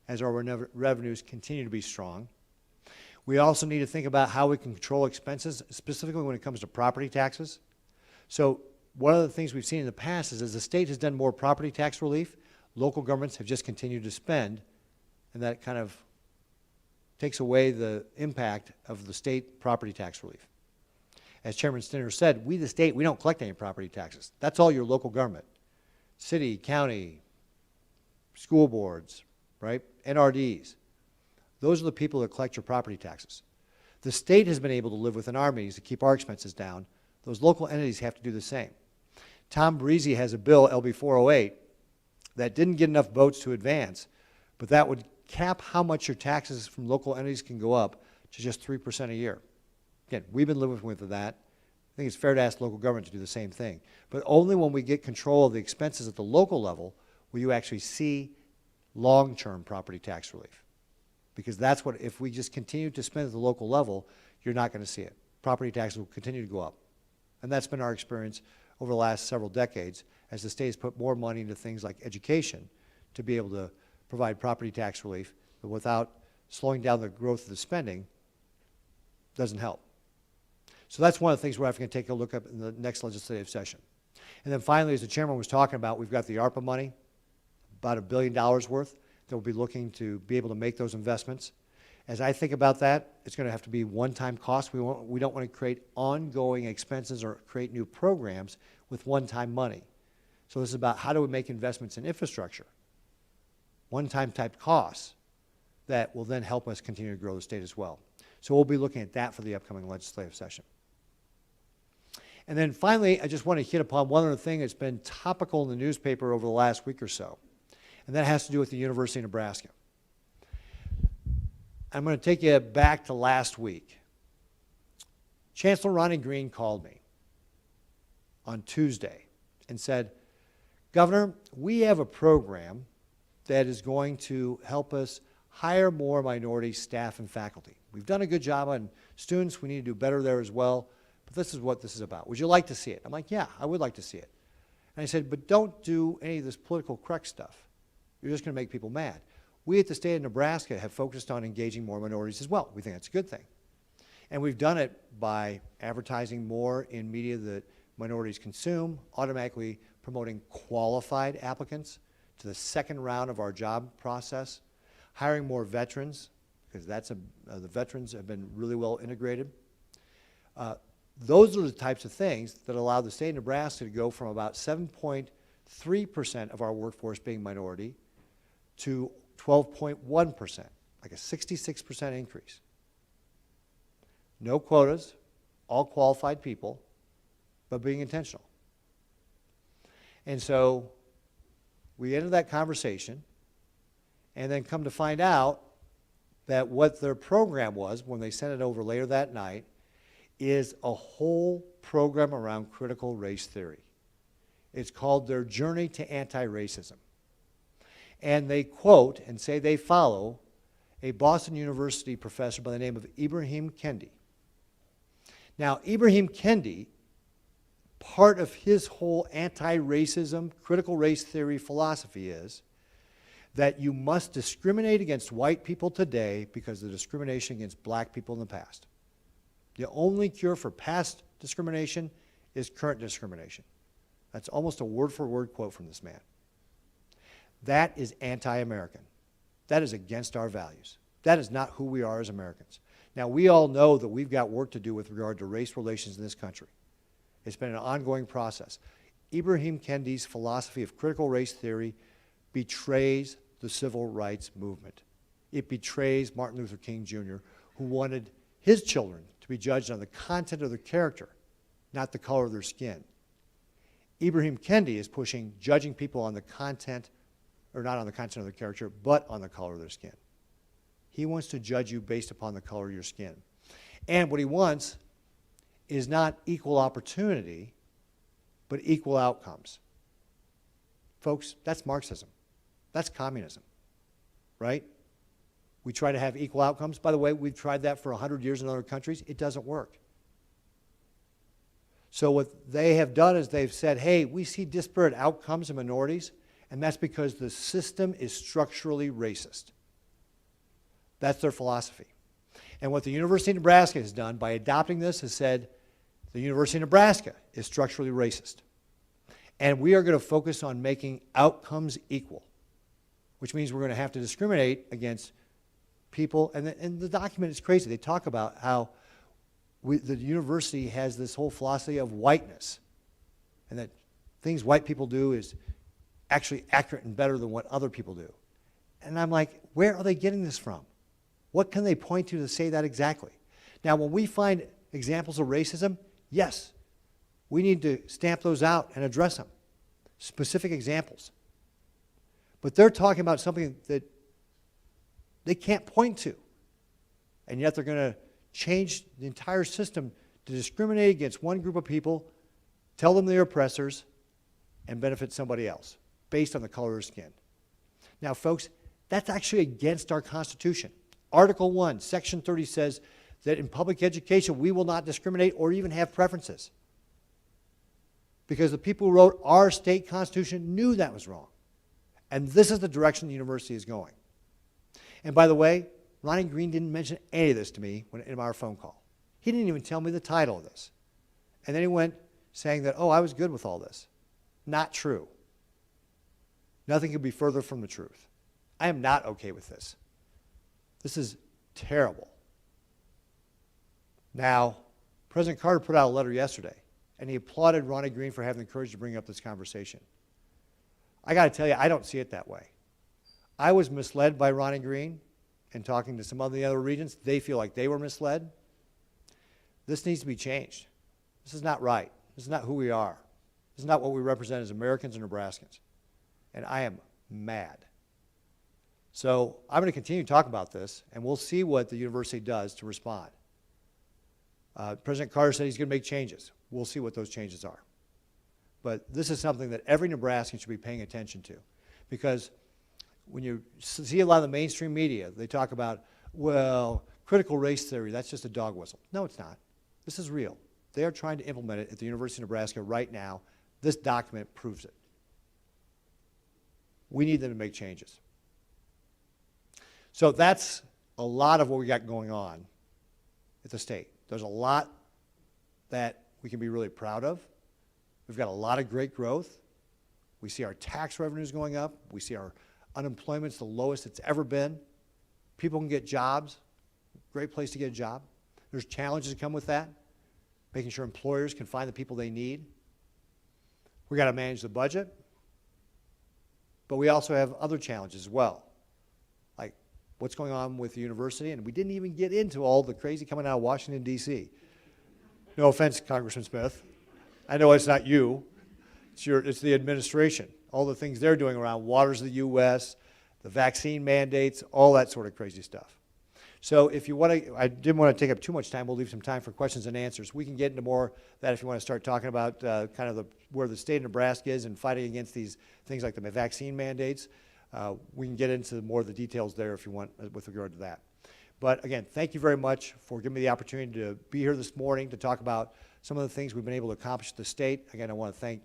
as our revenues continue to be strong. We also need to think about how we can control expenses, specifically when it comes to property taxes. So one of the things we've seen in the past is as the state has done more property tax relief, local governments have just continued to spend, and that kind of takes away the impact of the state property tax relief. As Chairman Stinner said, we the state, we don't collect any property taxes. That's all your local government. City, county, school boards, right? NRDs. Those are the people that collect your property taxes. The state has been able to live within our means to keep our expenses down. Those local entities have to do the same. Tom Breezy has a bill, LB 408, that didn't get enough votes to advance, but that would cap how much your taxes from local entities can go up to just 3% a year. Again, we've been living with that. I think it's fair to ask local government to do the same thing. But only when we get control of the expenses at the local level will you actually see long-term property tax relief? Because that's what, if we just continue to spend at the local level, you're not going to see it. Property taxes will continue to go up. And that's been our experience over the last several decades as the state has put more money into things like education to be able to provide property tax relief, but without slowing down the growth of the spending, doesn't help. So that's one of the things we're going to take a look at in the next legislative session. And then finally, as the chairman was talking about, we've got the ARPA money, about $1 billion worth, that we'll be looking to be able to make those investments. As I think about that, it's going to have to be one-time cost. We don't want to create ongoing expenses or create new programs with one-time money. So this is about how do we make investments in infrastructure, one-time type costs that will then help us continue to grow the state as well. So we'll be looking at that for the upcoming legislative session. And then finally, I just want to hit upon one other thing that's been topical in the newspaper over the last week or so, and that has to do with the University of Nebraska. I'm going to take you back to last week. Chancellor Ronnie Green called me on Tuesday and said, Governor, we have a program that is going to help us hire more minority staff and faculty. We've done a good job on students. We need to do better there as well. But this is what this is about. Would you like to see it? I'm like, yeah, I would like to see it. And I said, but don't do any of this political correct stuff. You're just going to make people mad. We at the state of Nebraska have focused on engaging more minorities as well. We think that's a good thing. And we've done it by advertising more in media that minorities consume, automatically promoting qualified applicants to the second round of our job process, hiring more veterans, because the veterans have been really well integrated. Those are the types of things that allow the state of Nebraska to go from about 7.3% of our workforce being minority to 12.1%, like a 66% increase. No quotas, all qualified people, but being intentional. And so we ended that conversation and then come to find out that what their program was when they sent it over later that night is a whole program around critical race theory. It's called their Journey to Anti-Racism. And they quote and say they follow a Boston University professor by the name of Ibrahim Kendi. Now, Ibrahim Kendi, part of his whole anti-racism, critical race theory philosophy is that you must discriminate against white people today because of the discrimination against black people in the past. The only cure for past discrimination is current discrimination. That's almost a word-for-word quote from this man. That is anti-American. That is against our values. That is not who we are as Americans. Now, we all know that we've got work to do with regard to race relations in this country. It's been an ongoing process. Ibrahim Kendi's philosophy of critical race theory betrays the civil rights movement. It betrays Martin Luther King Jr., who wanted his children to be judged on the content of their character, not the color of their skin. Ibrahim Kendi is pushing judging people on the content, or not on the content of their character, but on the color of their skin. He wants to judge you based upon the color of your skin. And what he wants is not equal opportunity, but equal outcomes. Folks, that's Marxism. That's communism, right? We try to have equal outcomes. By the way, we've tried that for 100 years in other countries. It doesn't work. So what they have done is they've said, hey, we see disparate outcomes in minorities, and that's because the system is structurally racist. That's their philosophy. And what the University of Nebraska has done by adopting this has said, the University of Nebraska is structurally racist. And we are going to focus on making outcomes equal, which means we're going to have to discriminate against people. And the document is crazy. They talk about how the university has this whole philosophy of whiteness, and that things white people do is actually accurate and better than what other people do. And I'm like, where are they getting this from? What can they point to say that exactly? Now, when we find examples of racism, yes, we need to stamp those out and address them. Specific examples. But they're talking about something that they can't point to. And yet they're going to change the entire system to discriminate against one group of people, tell them they're oppressors, and benefit somebody else. based on the color of skin. Now, folks, that's actually against our Constitution. Article 1, Section 30 says that in public education, we will not discriminate or even have preferences. Because the people who wrote our state constitution knew that was wrong. And this is the direction the university is going. And by the way, Ronnie Green didn't mention any of this to me in our phone call. He didn't even tell me the title of this. And then he went saying that, oh, I was good with all this. Not true. Nothing could be further from the truth. I am not okay with this. This is terrible. Now, President Carter put out a letter yesterday, and he applauded Ronnie Green for having the courage to bring up this conversation. I got to tell you, I don't see it that way. I was misled by Ronnie Green, and talking to some of the other regions, they feel like they were misled. This needs to be changed. This is not right. This is not who we are. This is not what we represent as Americans and Nebraskans. And I am mad. So I'm going to continue to talk about this, and we'll see what the university does to respond. President Carter said he's going to make changes. We'll see what those changes are. But this is something that every Nebraskan should be paying attention to. Because when you see a lot of the mainstream media, they talk about, well, critical race theory, that's just a dog whistle. No, it's not. This is real. They are trying to implement it at the University of Nebraska right now. This document proves it. We need them to make changes. So that's a lot of what we got going on at the state. There's a lot that we can be really proud of. We've got a lot of great growth. We see our tax revenues going up. We see our unemployment's the lowest it's ever been. People can get jobs. Great place to get a job. There's challenges that come with that. Making sure employers can find the people they need. We got to manage the budget. But we also have other challenges as well. Like what's going on with the university, and we didn't even get into all the crazy coming out of Washington, D.C. No offense, Congressman Smith. I know it's not you. It's the administration. All the things they're doing around waters of the U.S., the vaccine mandates, all that sort of crazy stuff. So if you want to, I didn't want to take up too much time. We'll leave some time for questions and answers. We can get into more of that if you want to start talking about kind of where the state of Nebraska is and fighting against these things like the vaccine mandates. We can get into more of the details there if you want with regard to that. But again, thank you very much for giving me the opportunity to be here this morning to talk about some of the things we've been able to accomplish at the state. Again, I want to thank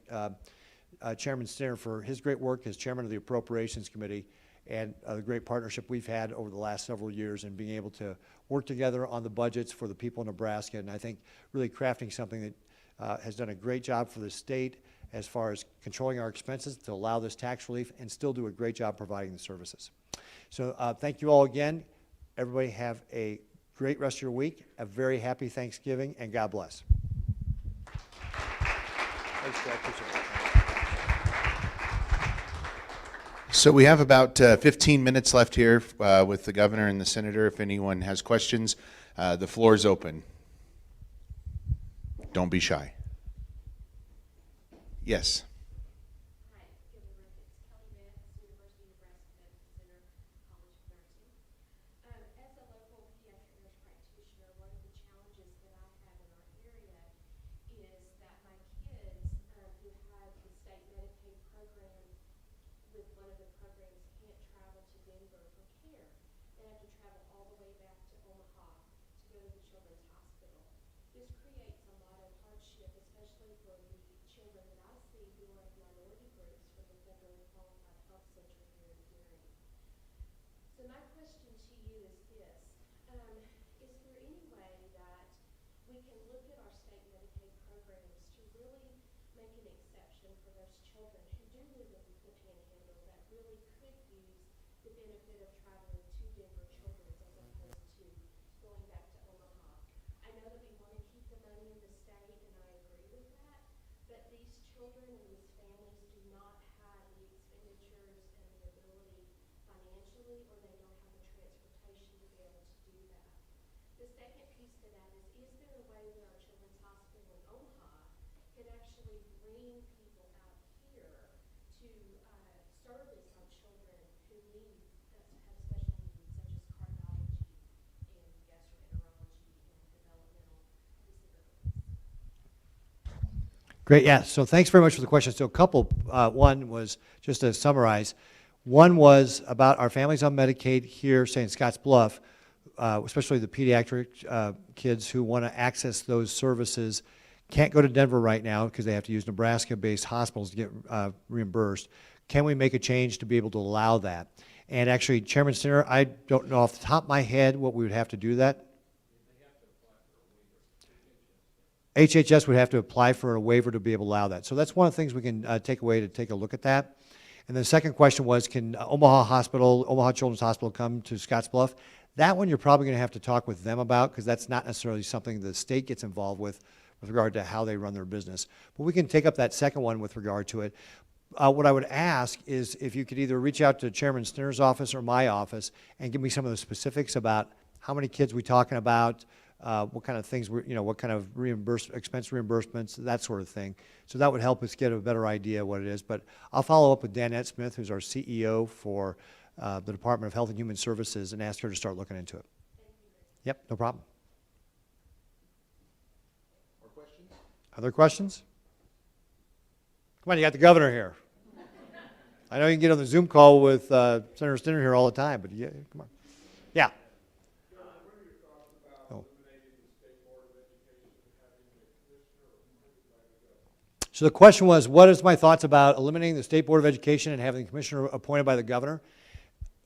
Chairman Stinner for his great work as chairman of the Appropriations Committee and the great partnership we've had over the last several years and being able to work together on the budgets for the people of Nebraska. And I think really crafting something that has done a great job for the state as far as controlling our expenses to allow this tax relief and still do a great job providing the services. So thank you all again. Everybody have a great rest of your week, a very happy Thanksgiving, and God bless. Thanks, Joe. Appreciate it. So we have about 15 minutes left here with the governor and the senator. If anyone has questions, the floor is open. Don't be shy. Yes. Hi, Given Ricketts, Kelly Vance, University of Nebraska Center, College of Nursing. As a local pediatric nurse practitioner, one of the challenges that I have in our area is that my kids who have the state Medicaid program with one of the programs can't travel to Denver for care. They have to travel all the way back to Omaha to go to the Children's Hospital. This creates a lot of hardship, especially for the children that I see who are in minority groups for the federally qualified health center here in Gary. So my question to you is this. Is there any way that we can look at our state Medicaid programs to really make an exception for those children who do live in the panhandle that really could use the benefit of traveling to Denver Children's as opposed to going back to Omaha? I know that we want to keep the money in the state, and I agree with that, but these children and these families do not have the expenditures and the ability financially, or they don't have the transportation to be able to do that. The second piece to that is there a way that our Children's Hospital in Omaha could actually bring people out here to service our children who have special needs such as cardiology and gastroenterology and developmental disabilities? Great, yeah, so thanks very much for the question. So a couple, one was, just to summarize, one was about our families on Medicaid here, say in Scottsbluff, especially the pediatric kids who want to access those services, can't go to Denver right now because they have to use Nebraska-based hospitals to get reimbursed. Can we make a change to be able to allow that? And actually, Chairman Stinner, I don't know off the top of my head what we would have to do that. HHS would have to apply for a waiver to be able to allow that. So that's one of the things we can take away to take a look at that. And the second question was, can Omaha Children's Hospital come to Scottsbluff? That one you're probably going to have to talk with them about because that's not necessarily something the state gets involved with regard to how they run their business. But we can take up that second one with regard to it. What I would ask is if you could either reach out to Chairman Stinner's office or my office and give me some of the specifics about how many kids we're talking about, what kind of things, what kind of expense reimbursements, that sort of thing. So that would help us get a better idea of what it is. But I'll follow up with Danette Smith, who's our CEO for the Department of Health and Human Services, and ask her to start looking into it. Yep, no problem. More questions? Other questions? Come on, you got the governor here. I know you can get on the Zoom call with Senator Stinner here all the time, but yeah, come on. Yeah. Oh. So the question was, what is my thoughts about eliminating the State Board of Education and having the commissioner appointed by the governor?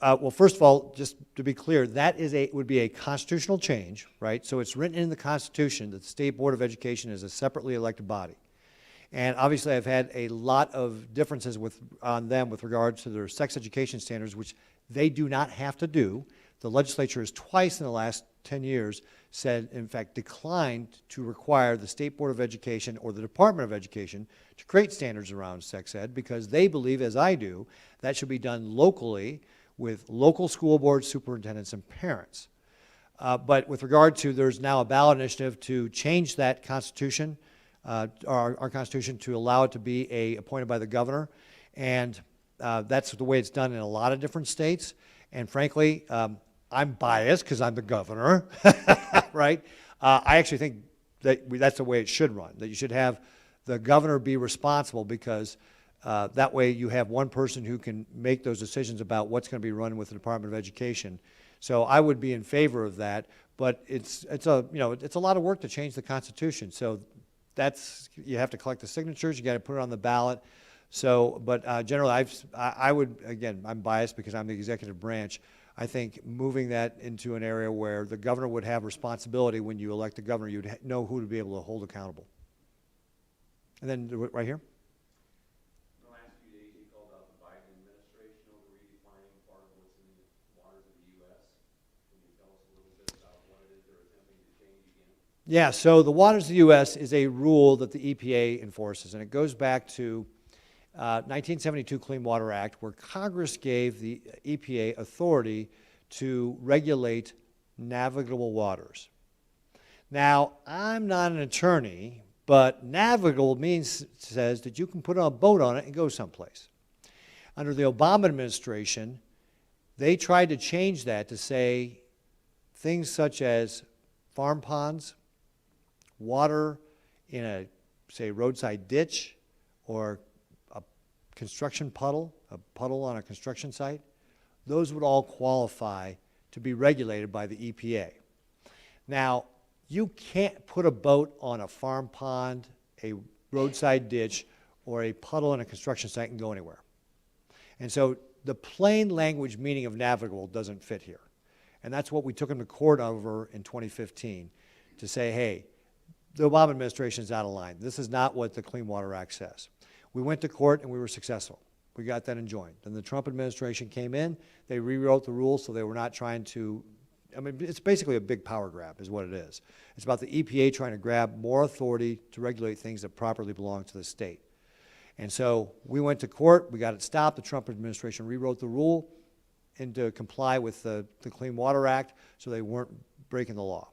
Well, first of all, just to be clear, that would be a constitutional change, right? So it's written in the Constitution that the State Board of Education is a separately elected body. And obviously, I've had a lot of differences on them with regard to their sex education standards, which they do not have to do. The legislature has twice in the last 10 years said, in fact, declined to require the State Board of Education or the Department of Education to create standards around sex ed because they believe, as I do, that should be done locally with local school boards, superintendents, and parents. But with regard to, there's now a ballot initiative to change that Constitution, our Constitution, to allow it to be appointed by the governor. And that's the way it's done in a lot of different states. And frankly, I'm biased because I'm the governor, right? I actually think that that's the way it should run, that you should have the governor be responsible because that way you have one person who can make those decisions about what's going to be run with the Department of Education. So I would be in favor of that, but it's a lot of work to change the Constitution. So you have to collect the signatures, you got to put it on the ballot. So, but generally, I would, again, I'm biased because I'm the executive branch. I think moving that into an area where the governor would have responsibility when you elect the governor, you'd know who to be able to hold accountable. And then right here. In the last few days, you called out the Biden administration over redefining part of what's in the waters of the U.S. Can you tell us a little bit about what it is they're attempting to change again? Yeah, so the waters of the U.S. is a rule that the EPA enforces, and it goes back to 1972 Clean Water Act, where Congress gave the EPA authority to regulate navigable waters. Now, I'm not an attorney, but navigable says that you can put a boat on it and go someplace. Under the Obama administration, they tried to change that to say things such as farm ponds, water in a, say, roadside ditch, or construction puddle, a puddle on a construction site, those would all qualify to be regulated by the EPA. Now, you can't put a boat on a farm pond, a roadside ditch, or a puddle in a construction site and go anywhere. And so the plain language meaning of navigable doesn't fit here. And that's what we took them to court over in 2015 to say, hey, the Obama administration is out of line. This is not what the Clean Water Act says. We went to court and we were successful. We got that enjoined. Then the Trump administration came in, they rewrote the rules so they were not trying to, I mean, it's basically a big power grab is what it is. It's about the EPA trying to grab more authority to regulate things that properly belong to the state. And so we went to court, we got it stopped. The Trump administration rewrote the rule and to comply with the Clean Water Act so they weren't breaking the law.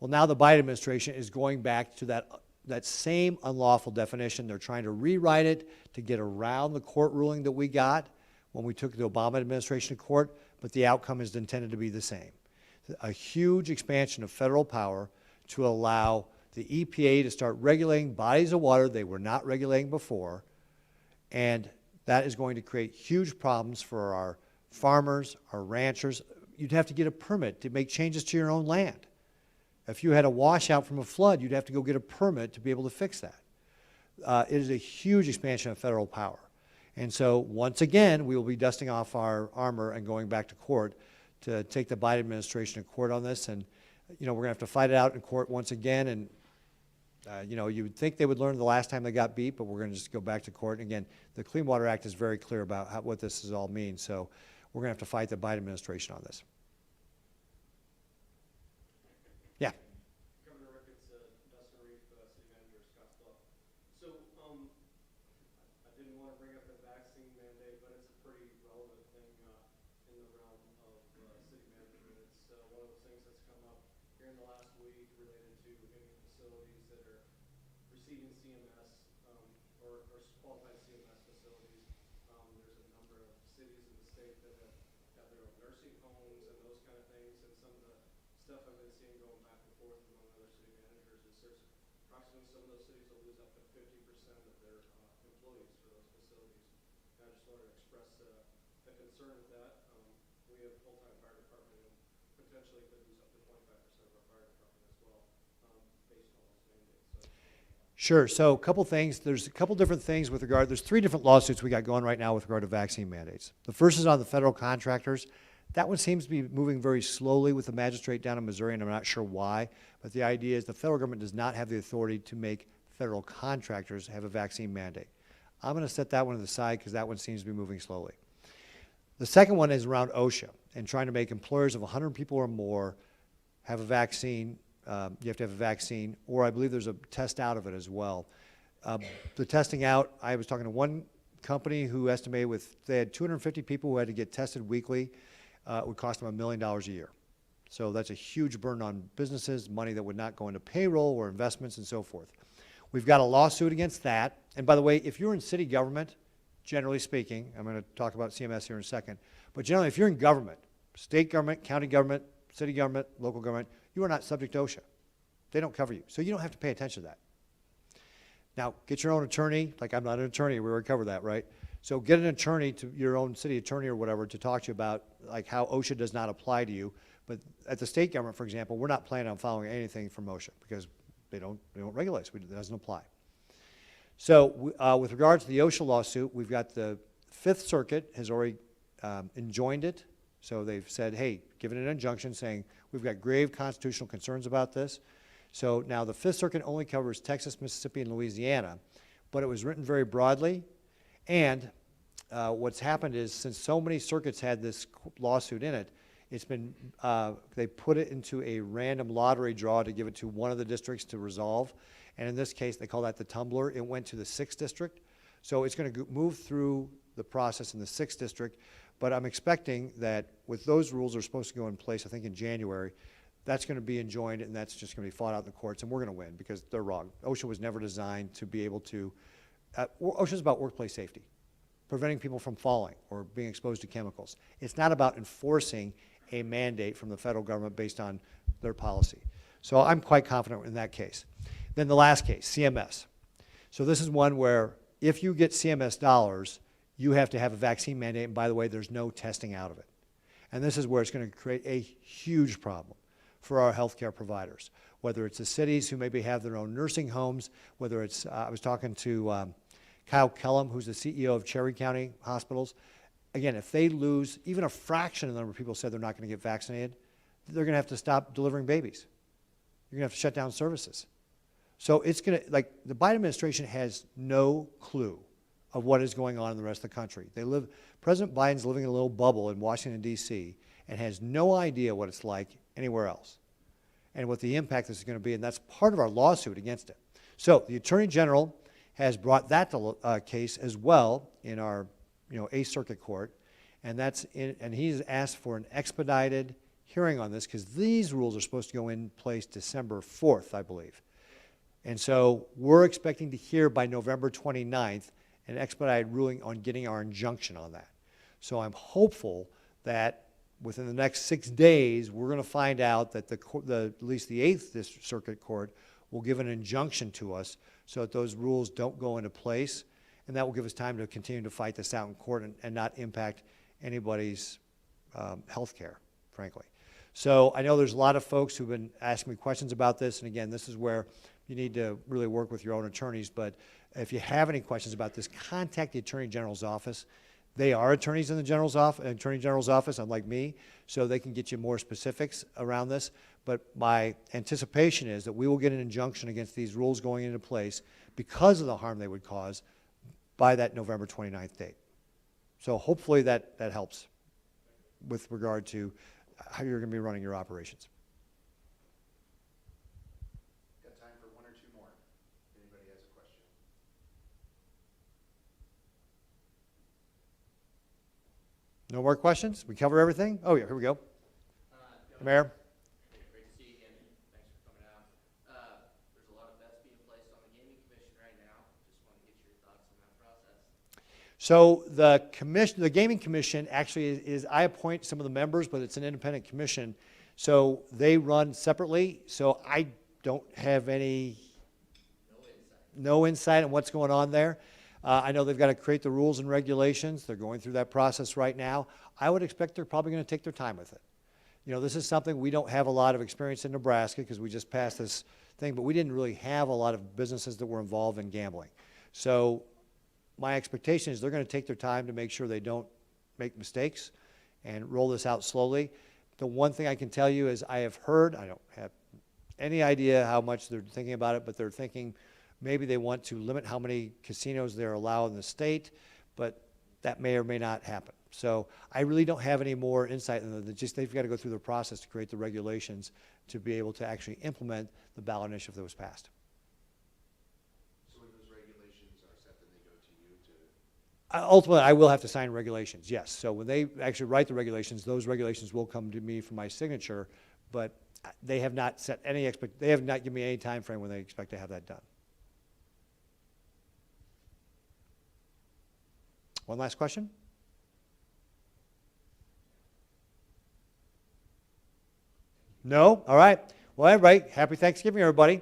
Well, now the Biden administration is going back to that same unlawful definition. They're trying to rewrite it to get around the court ruling that we got when we took the Obama administration to court, but the outcome is intended to be the same. A huge expansion of federal power to allow the EPA to start regulating bodies of water they were not regulating before, and that is going to create huge problems for our farmers, our ranchers. You'd have to get a permit to make changes to your own land. If you had a washout from a flood, you'd have to go get a permit to be able to fix that. It is a huge expansion of federal power. And so once again, we will be dusting off our armor and going back to court to take the Biden administration to court on this. And, we're going to have to fight it out in court once again. And, you would think they would learn the last time they got beat, but we're going to just go back to court. And again, the Clean Water Act is very clear about what this is all means. So we're going to have to fight the Biden administration on this. Yeah. Governor Ricketts, Dustin Reef, City Manager, Scottsbluff. So, I didn't want to bring up the vaccine mandate, but it's a pretty relevant thing in the realm of city management. It's one of those things that's come up here in the last week related to any facilities that are receiving CMS or qualified CMS facilities. There's a number of cities in the state that have got their own nursing homes and those kind of things, and some of the stuff I've been seeing going back and forth among other city managers is there's approximately some of those cities will lose up to 50% of their employees for those facilities. And I just wanted to express a concern with that. We have a full-time fire department and potentially could lose up to 25% of our fire department as well, based on those mandates. Sure. So a couple things. There's a couple different things with regard. There's 3 different lawsuits we got going right now with regard to vaccine mandates. The first is on the federal contractors. That one seems to be moving very slowly with the magistrate down in Missouri, and I'm not sure why. But the idea is the federal government does not have the authority to make federal contractors have a vaccine mandate. I'm going to set that one to the side because that one seems to be moving slowly. The second one is around OSHA and trying to make employers of 100 people or more have a vaccine. You have to have a vaccine, or I believe there's a test out of it as well. The testing out, I was talking to one company who estimated they had 250 people who had to get tested weekly. It would cost them $1 million a year. So that's a huge burden on businesses, money that would not go into payroll or investments and so forth. We've got a lawsuit against that. And by the way, if you're in city government, generally speaking, I'm going to talk about CMS here in a second, but generally if you're in government, state government, county government, city government, local government, you are not subject to OSHA. They don't cover you. So you don't have to pay attention to that. Now, get your own attorney. Like, I'm not an attorney. We already covered that, right? So get an attorney, to your own city attorney or whatever, to talk to you about like how OSHA does not apply to you. But at the state government, for example, we're not planning on following anything from OSHA because they don't regulate us. It doesn't apply. So with regard to the OSHA lawsuit, we've got the Fifth Circuit has already enjoined it. So they've said, hey, given an injunction saying we've got grave constitutional concerns about this. So now the Fifth Circuit only covers Texas, Mississippi, and Louisiana, but it was written very broadly. And what's happened is since so many circuits had this lawsuit in it, it's been, they put it into a random lottery draw to give it to one of the districts to resolve. And in this case, they call that the tumbler. It went to the 6th district. So it's going to move through the process in the 6th district. But I'm expecting that with those rules are supposed to go in place, I think in January, that's going to be enjoined and that's just going to be fought out in the courts and we're going to win because they're wrong. OSHA was never designed to be able to, OSHA is about workplace safety, preventing people from falling or being exposed to chemicals. It's not about enforcing a mandate from the federal government based on their policy. So I'm quite confident in that case. Then the last case, CMS. So this is one where if you get CMS dollars, you have to have a vaccine mandate, and by the way, there's no testing out of it. And this is where it's going to create a huge problem for our healthcare providers, whether it's the cities who maybe have their own nursing homes, whether it's, I was talking to Kyle Kellum, who's the CEO of Cherry County Hospitals. Again, if they lose even a fraction of the number of people who said they're not going to get vaccinated, they're going to have to stop delivering babies. You're going to have to shut down services. So it's going to, like, the Biden administration has no clue of what is going on in the rest of the country. President Biden's living in a little bubble in Washington, D.C., and has no idea what it's like anywhere else and what the impact this is going to be, and that's part of our lawsuit against it. So the Attorney General has brought that case as well in our 8th Circuit Court, and he's asked for an expedited hearing on this because these rules are supposed to go in place December 4th, I believe. And so we're expecting to hear by November 29th an expedited ruling on getting our injunction on that. So I'm hopeful that within the next 6 days, we're going to find out that at least the 8th Circuit Court will give an injunction to us so that those rules don't go into place, and that will give us time to continue to fight this out in court and not impact anybody's health care, frankly. So I know there's a lot of folks who've been asking me questions about this, and again, this is where you need to really work with your own attorneys, but if you have any questions about this, contact the Attorney General's office. They are attorneys in the Attorney General's office, unlike me, so they can get you more specifics around this. But my anticipation is that we will get an injunction against these rules going into place because of the harm they would cause by that November 29th date. So hopefully that helps with regard to how you're going to be running your operations. Got time for one or two more. Anybody has a question? No more questions? We cover everything? Oh, yeah, here we go. Mayor? Great to see you again. Thanks for coming out. There's a lot of bets being placed on the gaming commission right now. Just want to get your thoughts on that process. So the gaming commission actually is, I appoint some of the members, but it's an independent commission. So they run separately. So I don't have no insight on what's going on there. I know they've got to create the rules and regulations. They're going through that process right now. I would expect they're probably going to take their time with it. You know, this is something we don't have a lot of experience in Nebraska because we just passed this thing, but we didn't really have a lot of businesses that were involved in gambling. So my expectation is they're going to take their time to make sure they don't make mistakes and roll this out slowly. The one thing I can tell you is I have heard, I don't have any idea how much they're thinking about it, but they're thinking maybe they want to limit how many casinos they're allowed in the state, but that may or may not happen. So I really don't have any more insight than that. Just they've got to go through the process to create the regulations to be able to actually implement the ballot initiative that was passed. So when those regulations are set, then they go to you to... Ultimately, I will have to sign regulations, yes. So when they actually write the regulations, those regulations will come to me for my signature, but they have not set any they have not given me any time frame when they expect to have that done. One last question? No? All right. Well, everybody, happy Thanksgiving, everybody.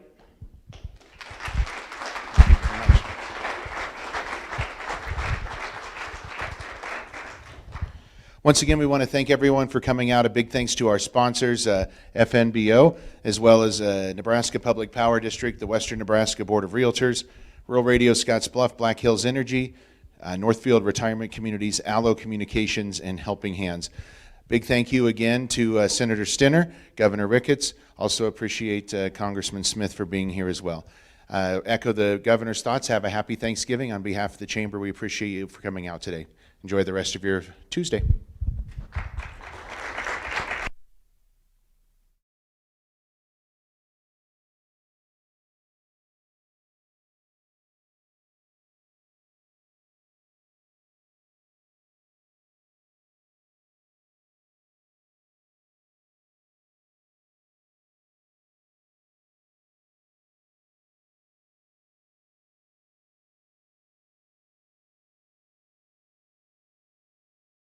Once again, we want to thank everyone for coming out. A big thanks to our sponsors, FNBO, as well as Nebraska Public Power District, the Western Nebraska Board of Realtors, Rural Radio Scotts Bluff, Black Hills Energy, Northfield Retirement Communities, Allo Communications, and Helping Hands. Big thank you again to Senator Stinner, Governor Ricketts. Also appreciate Congressman Smith for being here as well. Echo the governor's thoughts. Have a happy Thanksgiving. On behalf of the chamber, we appreciate you for coming out today. Enjoy the rest of your Tuesday.